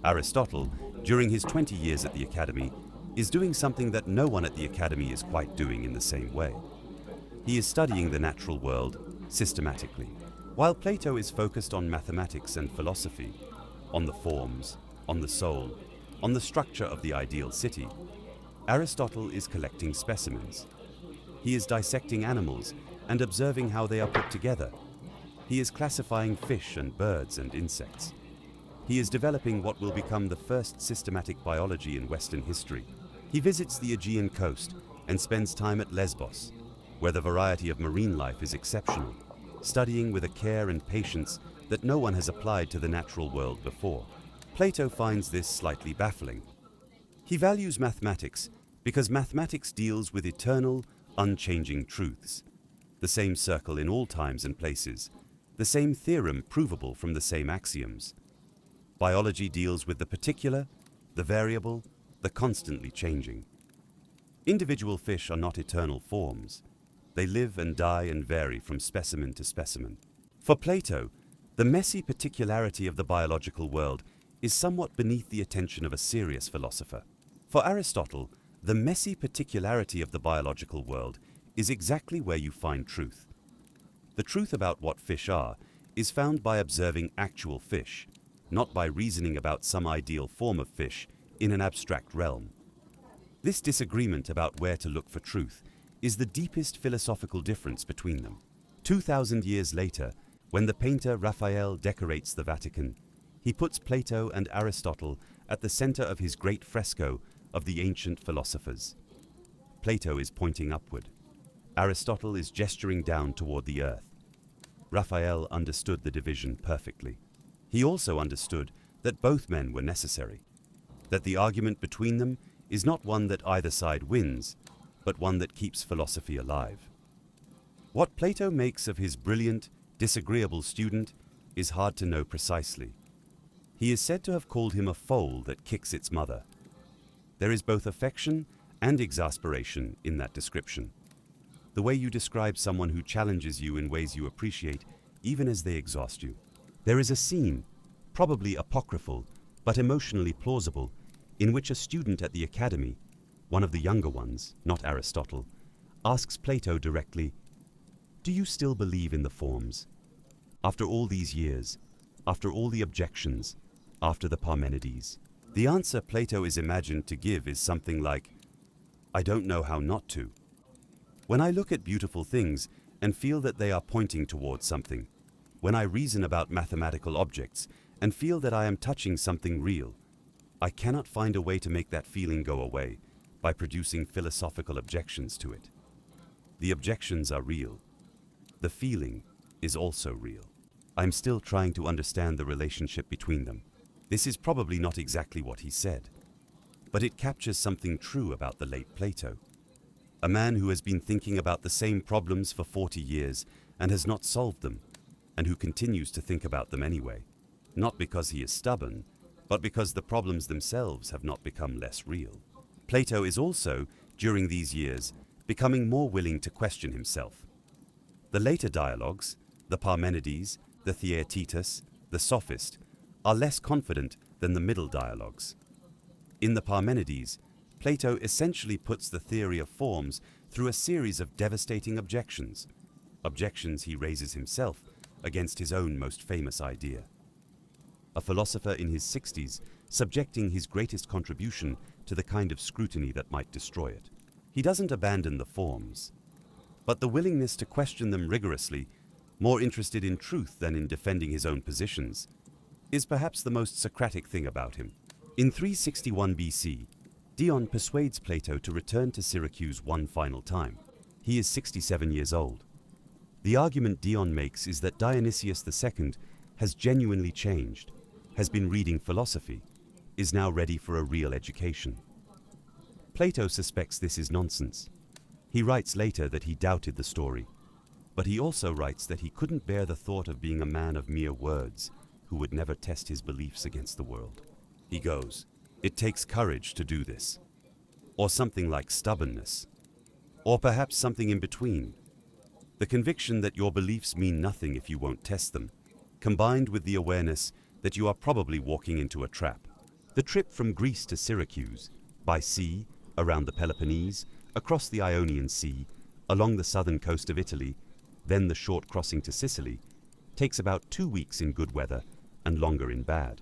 Aristotle, during his 20 years at the Academy, is doing something that no one at the Academy is quite doing in the same way. He is studying the natural world systematically. While Plato is focused on mathematics and philosophy, on the forms, on the soul, on the structure of the ideal city, Aristotle is collecting specimens. He is dissecting animals and observing how they are put together. He is classifying fish and birds and insects. He is developing what will become the first systematic biology in Western history. He visits the Aegean coast and spends time at Lesbos, where the variety of marine life is exceptional, studying with a care and patience that no one has applied to the natural world before. Plato finds this slightly baffling. He values mathematics because mathematics deals with eternal, unchanging truths, the same circle in all times and places, the same theorem provable from the same axioms. Biology deals with the particular, the variable, the constantly changing. Individual fish are not eternal forms. They live and die and vary from specimen to specimen. For Plato, the messy particularity of the biological world is somewhat beneath the attention of a serious philosopher. For Aristotle, the messy particularity of the biological world is exactly where you find truth. The truth about what fish are is found by observing actual fish, not by reasoning about some ideal form of fish in an abstract realm. This disagreement about where to look for truth is the deepest philosophical difference between them. 2,000 years later, when the painter Raphael decorates the Vatican, he puts Plato and Aristotle at the center of his great fresco of the ancient philosophers. Plato is pointing upward. Aristotle is gesturing down toward the earth. Raphael understood the division perfectly. He also understood that both men were necessary, that the argument between them is not one that either side wins, but one that keeps philosophy alive. What Plato makes of his brilliant, disagreeable student is hard to know precisely. He is said to have called him a foal that kicks its mother. There is both affection and exasperation in that description. The way you describe someone who challenges you in ways you appreciate, even as they exhaust you. There is a scene, probably apocryphal, but emotionally plausible, in which a student at the Academy, one of the younger ones, not Aristotle, asks Plato directly, "Do you still believe in the forms? After all these years, after all the objections, after the Parmenides?" The answer Plato is imagined to give is something like, "I don't know how not to. When I look at beautiful things and feel that they are pointing towards something, when I reason about mathematical objects and feel that I am touching something real, I cannot find a way to make that feeling go away by producing philosophical objections to it. The objections are real. The feeling is also real. I'm still trying to understand the relationship between them." This is probably not exactly what he said, but it captures something true about the late Plato. A man who has been thinking about the same problems for 40 years and has not solved them, and who continues to think about them anyway, not because he is stubborn, but because the problems themselves have not become less real. Plato is also, during these years, becoming more willing to question himself. The later dialogues, the Parmenides, the Theaetetus, the Sophist, are less confident than the middle dialogues. In the Parmenides, Plato essentially puts the theory of forms through a series of devastating objections he raises himself against his own most famous idea. A philosopher in his 60s, subjecting his greatest contribution to the kind of scrutiny that might destroy it. He doesn't abandon the forms, but the willingness to question them rigorously more interested in truth than in defending his own positions, is perhaps the most Socratic thing about him. In 361 BC, Dion persuades Plato to return to Syracuse one final time. He is 67 years old. The argument Dion makes is that Dionysius II has genuinely changed, has been reading philosophy, is now ready for a real education. Plato suspects this is nonsense. He writes later that he doubted the story, but he also writes that he couldn't bear the thought of being a man of mere words who would never test his beliefs against the world. He goes, "It takes courage to do this," or something like stubbornness, or perhaps something in between. The conviction that your beliefs mean nothing if you won't test them, combined with the awareness that you are probably walking into a trap. The trip from Greece to Syracuse, by sea, around the Peloponnese, across the Ionian Sea, along the southern coast of Italy, then the short crossing to Sicily, takes about 2 weeks in good weather and longer in bad.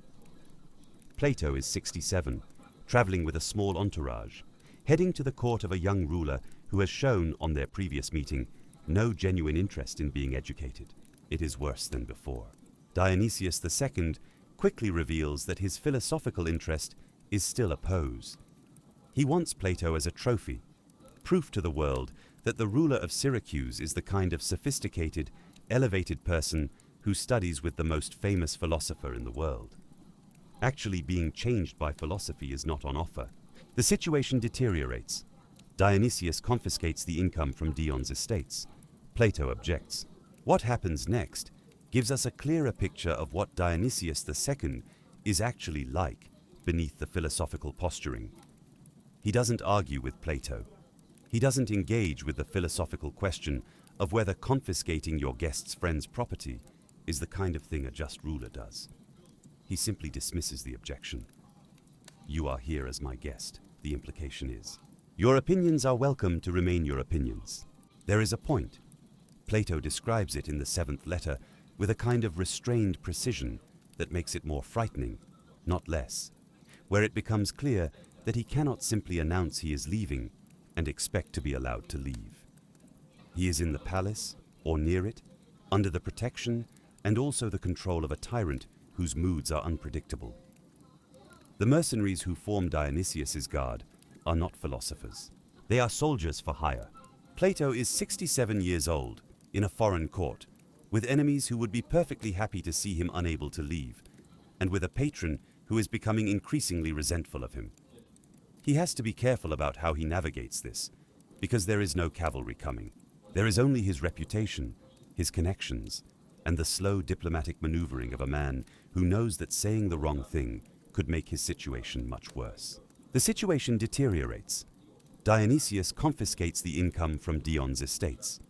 Plato is 67, traveling with a small entourage, heading to the court of a young ruler who has shown, on their previous meeting, no genuine interest in being educated. It is worse than before. Dionysius II quickly reveals that his philosophical interest is still a pose. He wants Plato as a trophy, proof to the world that the ruler of Syracuse is the kind of sophisticated, elevated person who studies with the most famous philosopher in the world. Actually, being changed by philosophy is not on offer. The situation deteriorates. Dionysius confiscates the income from Dion's estates. Plato objects. What happens next gives us a clearer picture of what Dionysius II is actually like beneath the philosophical posturing. He doesn't argue with Plato. He doesn't engage with the philosophical question of whether confiscating your guest's friend's property is the kind of thing a just ruler does. He simply dismisses the objection. You are here as my guest, the implication is. Your opinions are welcome to remain your opinions. There is a point. Plato describes it in the 7th letter with a kind of restrained precision that makes it more frightening, not less, where it becomes clear that he cannot simply announce he is leaving and expect to be allowed to leave. He is in the palace, or near it, under the protection and also the control of a tyrant whose moods are unpredictable. The mercenaries who form Dionysius's guard are not philosophers. They are soldiers for hire. Plato is 67 years old, in a foreign court, with enemies who would be perfectly happy to see him unable to leave, and with a patron who is becoming increasingly resentful of him. He has to be careful about how he navigates this, because there is no cavalry coming. There is only his reputation, his connections, and the slow diplomatic maneuvering of a man who knows that saying the wrong thing could make his situation much worse. The situation deteriorates. Dionysius confiscates the income from Dion's estates.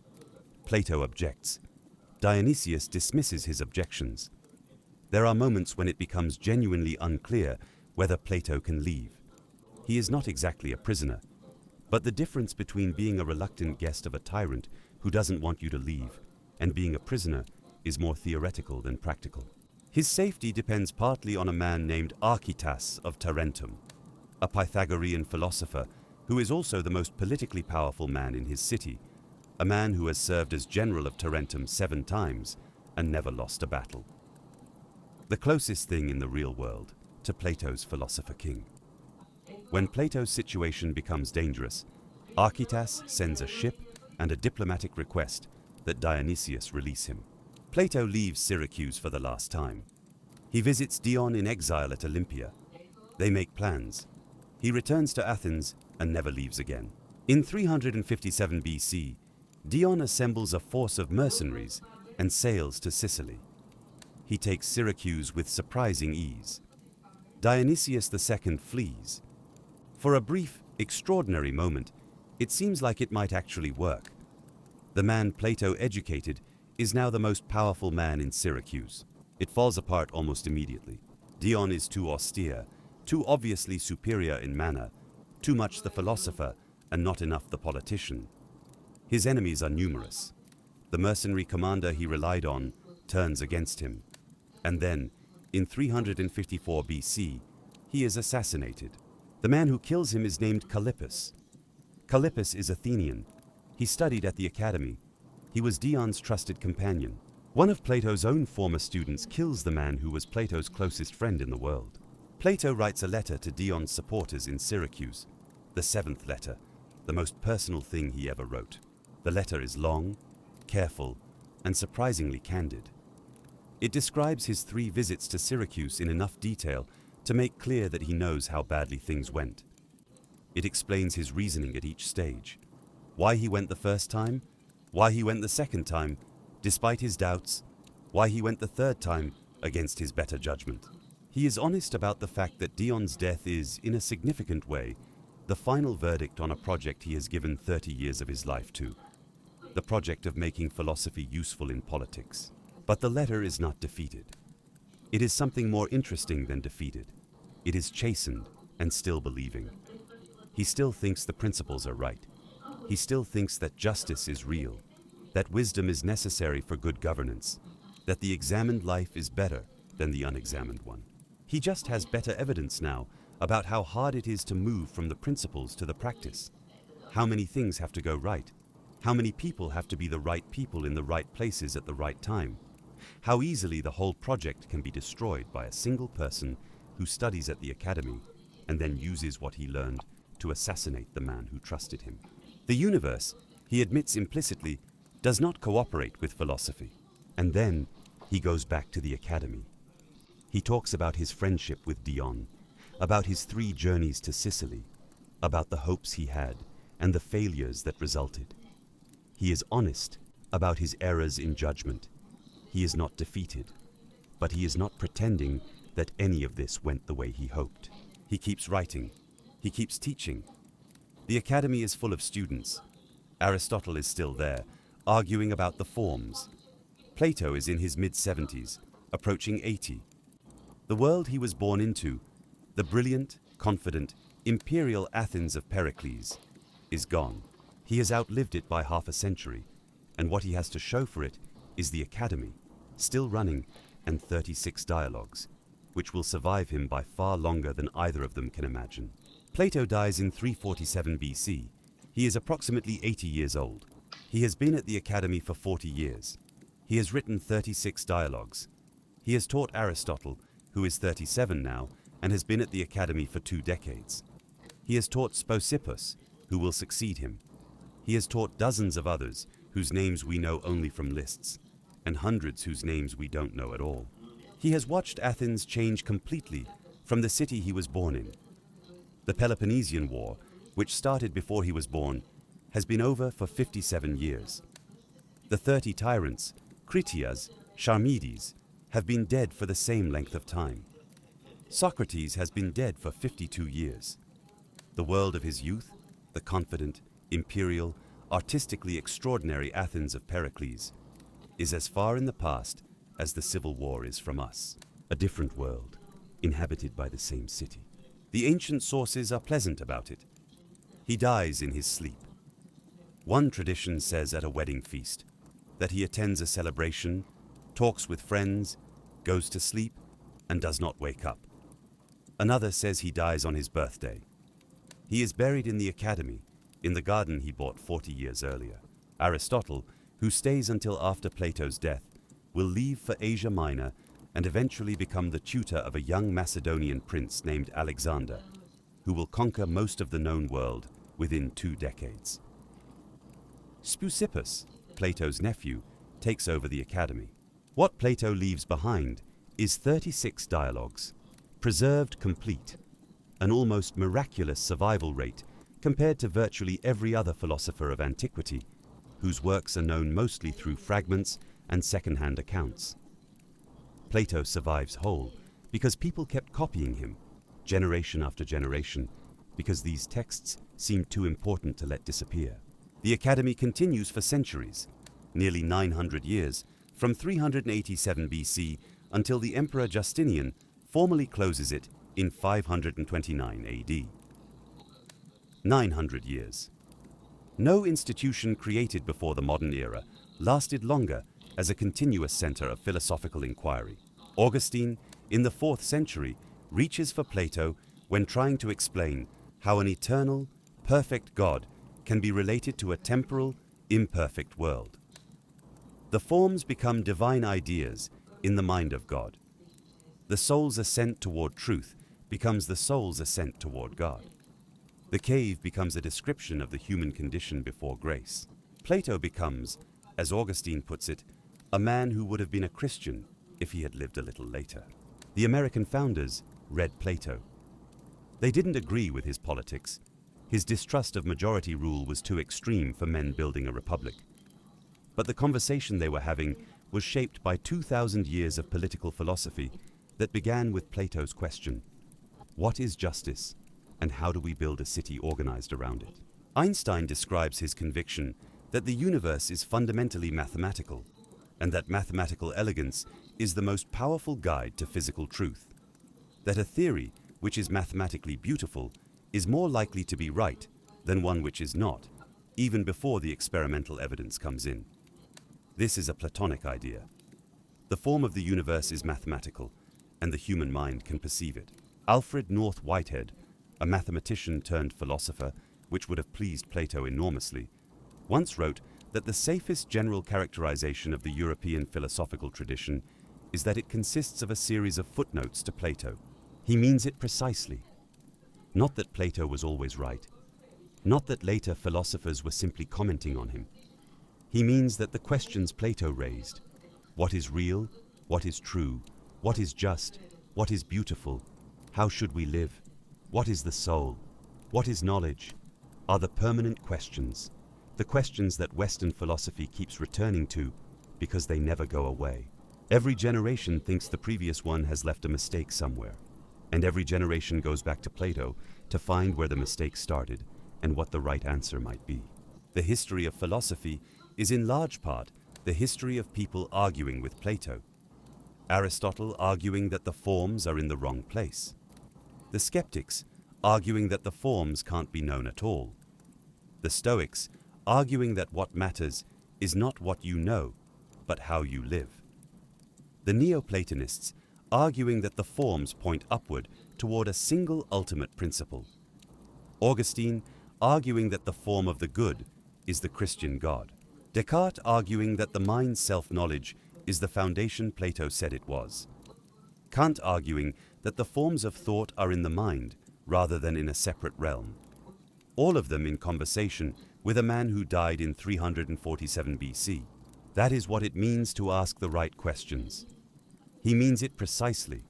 Plato objects. Dionysius dismisses his objections. There are moments when it becomes genuinely unclear whether Plato can leave. He is not exactly a prisoner, but the difference between being a reluctant guest of a tyrant who doesn't want you to leave and being a prisoner is more theoretical than practical. His safety depends partly on a man named Archytas of Tarentum, a Pythagorean philosopher who is also the most politically powerful man in his city, a man who has served as general of Tarentum 7 times and never lost a battle. The closest thing in the real world to Plato's philosopher king. When Plato's situation becomes dangerous, Archytas sends a ship and a diplomatic request that Dionysius release him. Plato leaves Syracuse for the last time. He visits Dion in exile at Olympia. They make plans. He returns to Athens and never leaves again. In 357 BC, Dion assembles a force of mercenaries and sails to Sicily. He takes Syracuse with surprising ease. Dionysius II flees. For a brief, extraordinary moment, it seems like it might actually work. The man Plato educated is now the most powerful man in Syracuse. It falls apart almost immediately. Dion is too austere, too obviously superior in manner, too much the philosopher and not enough the politician. His enemies are numerous. The mercenary commander he relied on turns against him. And then, in 354 BC, he is assassinated. The man who kills him is named Callippus. Callippus is Athenian. He studied at the academy. He was Dion's trusted companion. One of Plato's own former students kills the man who was Plato's closest friend in the world. Plato writes a letter to Dion's supporters in Syracuse, the seventh letter, the most personal thing he ever wrote. The letter is long, careful, and surprisingly candid. It describes his 3 visits to Syracuse in enough detail to make clear that he knows how badly things went. It explains his reasoning at each stage, why he went the first time, why he went the second time, despite his doubts, why he went the third time against his better judgment. He is honest about the fact that Dion's death is, in a significant way, the final verdict on a project he has given 30 years of his life to, the project of making philosophy useful in politics. But the letter is not defeated. It is something more interesting than defeated. It is chastened and still believing. He still thinks the principles are right. He still thinks that justice is real, that wisdom is necessary for good governance, that the examined life is better than the unexamined one. He just has better evidence now about how hard it is to move from the principles to the practice, how many things have to go right, how many people have to be the right people in the right places at the right time, how easily the whole project can be destroyed by a single person who studies at the academy and then uses what he learned to assassinate the man who trusted him. The universe, he admits implicitly, does not cooperate with philosophy. And then he goes back to the academy. He talks about his friendship with Dion, about his 3 journeys to Sicily, about the hopes he had and the failures that resulted. He is honest about his errors in judgment. He is not defeated, but he is not pretending that any of this went the way he hoped. He keeps writing. He keeps teaching. The academy is full of students. Aristotle is still there, arguing about the forms. Plato is in his mid-70s, approaching 80. The world he was born into, the brilliant, confident, imperial Athens of Pericles, is gone. He has outlived it by half a century, and what he has to show for it is the academy, still running, and 36 dialogues, which will survive him by far longer than either of them can imagine. Plato dies in 347 BC. He is approximately 80 years old. He has been at the academy for 40 years. He has written 36 dialogues. He has taught Aristotle, who is 37 now, and has been at the academy for 2 decades. He has taught Speusippus, who will succeed him. He has taught dozens of others, whose names we know only from lists, and hundreds whose names we don't know at all. He has watched Athens change completely from the city he was born in. The Peloponnesian War, which started before he was born, has been over for 57 years. The 30 tyrants, Critias, Charmides, have been dead for the same length of time. Socrates has been dead for 52 years. The world of his youth, the confident, imperial, artistically extraordinary Athens of Pericles, is as far in the past as the Civil War is from us. A different world, inhabited by the same city. The ancient sources are pleasant about it. He dies in his sleep. One tradition says at a wedding feast that he attends a celebration, talks with friends, goes to sleep, and does not wake up. Another says he dies on his birthday. He is buried in the academy, in the garden he bought 40 years earlier. Aristotle, who stays until after Plato's death, will leave for Asia Minor and eventually become the tutor of a young Macedonian prince named Alexander, who will conquer most of the known world within 2 decades. Speusippus, Plato's nephew, takes over the academy. What Plato leaves behind is 36 dialogues, preserved complete, an almost miraculous survival rate compared to virtually every other philosopher of antiquity, whose works are known mostly through fragments and second-hand accounts. Plato survives whole because people kept copying him, generation after generation, because these texts seemed too important to let disappear. The academy continues for centuries, nearly 900 years, from 387 BC until the Emperor Justinian formally closes it in 529 AD. 900 years. No institution created before the modern era lasted longer as a continuous center of philosophical inquiry. Augustine, in the 4th century, reaches for Plato when trying to explain how an eternal, perfect God can be related to a temporal, imperfect world. The forms become divine ideas in the mind of God. The soul's ascent toward truth becomes the soul's ascent toward God. The cave becomes a description of the human condition before grace. Plato becomes, as Augustine puts it, a man who would have been a Christian if he had lived a little later. The American founders read Plato. They didn't agree with his politics. His distrust of majority rule was too extreme for men building a republic. But the conversation they were having was shaped by 2,000 years of political philosophy that began with Plato's question, what is justice, and how do we build a city organized around it? Einstein describes his conviction that the universe is fundamentally mathematical, and that mathematical elegance is the most powerful guide to physical truth. That a theory which is mathematically beautiful is more likely to be right than one which is not, even before the experimental evidence comes in. This is a Platonic idea. The form of the universe is mathematical, and the human mind can perceive it. Alfred North Whitehead, a mathematician turned philosopher, which would have pleased Plato enormously, once wrote that the safest general characterization of the European philosophical tradition is that it consists of a series of footnotes to Plato. He means it precisely. Not that Plato was always right. Not that later philosophers were simply commenting on him. He means that the questions Plato raised, what is real, what is true, what is just, what is beautiful, how should we live, what is the soul, what is knowledge, are the permanent questions, the questions that Western philosophy keeps returning to because they never go away. Every generation thinks the previous one has left a mistake somewhere, and every generation goes back to Plato to find where the mistake started and what the right answer might be. The history of philosophy is in large part the history of people arguing with Plato. Aristotle arguing that the forms are in the wrong place. The skeptics arguing that the forms can't be known at all. The Stoics arguing that what matters is not what you know, but how you live. The Neoplatonists arguing that the forms point upward toward a single ultimate principle. Augustine arguing that the form of the good is the Christian God. Descartes arguing that the mind's self-knowledge is the foundation Plato said it was. Kant arguing that the forms of thought are in the mind rather than in a separate realm. All of them in conversation with a man who died in 347 BC. That is what it means to ask the right questions. He means it precisely.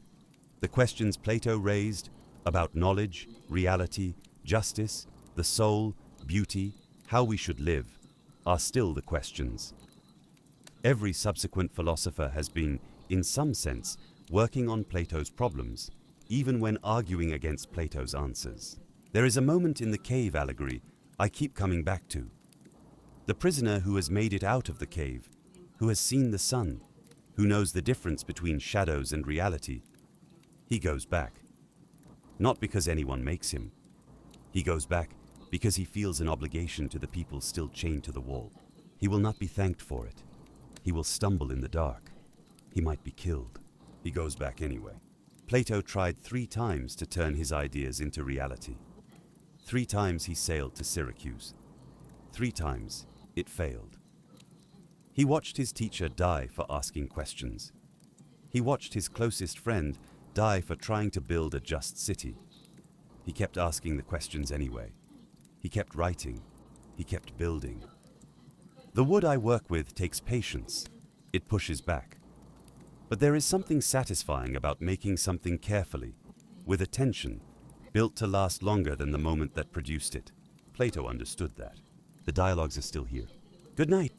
The questions Plato raised about knowledge, reality, justice, the soul, beauty, how we should live, are still the questions. Every subsequent philosopher has been, in some sense, working on Plato's problems, even when arguing against Plato's answers. There is a moment in the cave allegory I keep coming back to. The prisoner who has made it out of the cave, who has seen the sun, who knows the difference between shadows and reality, he goes back. Not because anyone makes him. He goes back because he feels an obligation to the people still chained to the wall. He will not be thanked for it. He will stumble in the dark. He might be killed. He goes back anyway. Plato tried 3 times to turn his ideas into reality. 3 times he sailed to Syracuse. 3 times it failed. He watched his teacher die for asking questions. He watched his closest friend die for trying to build a just city. He kept asking the questions anyway. He kept writing. He kept building. The wood I work with takes patience. It pushes back. But there is something satisfying about making something carefully, with attention, built to last longer than the moment that produced it. Plato understood that. The dialogues are still here. Good night.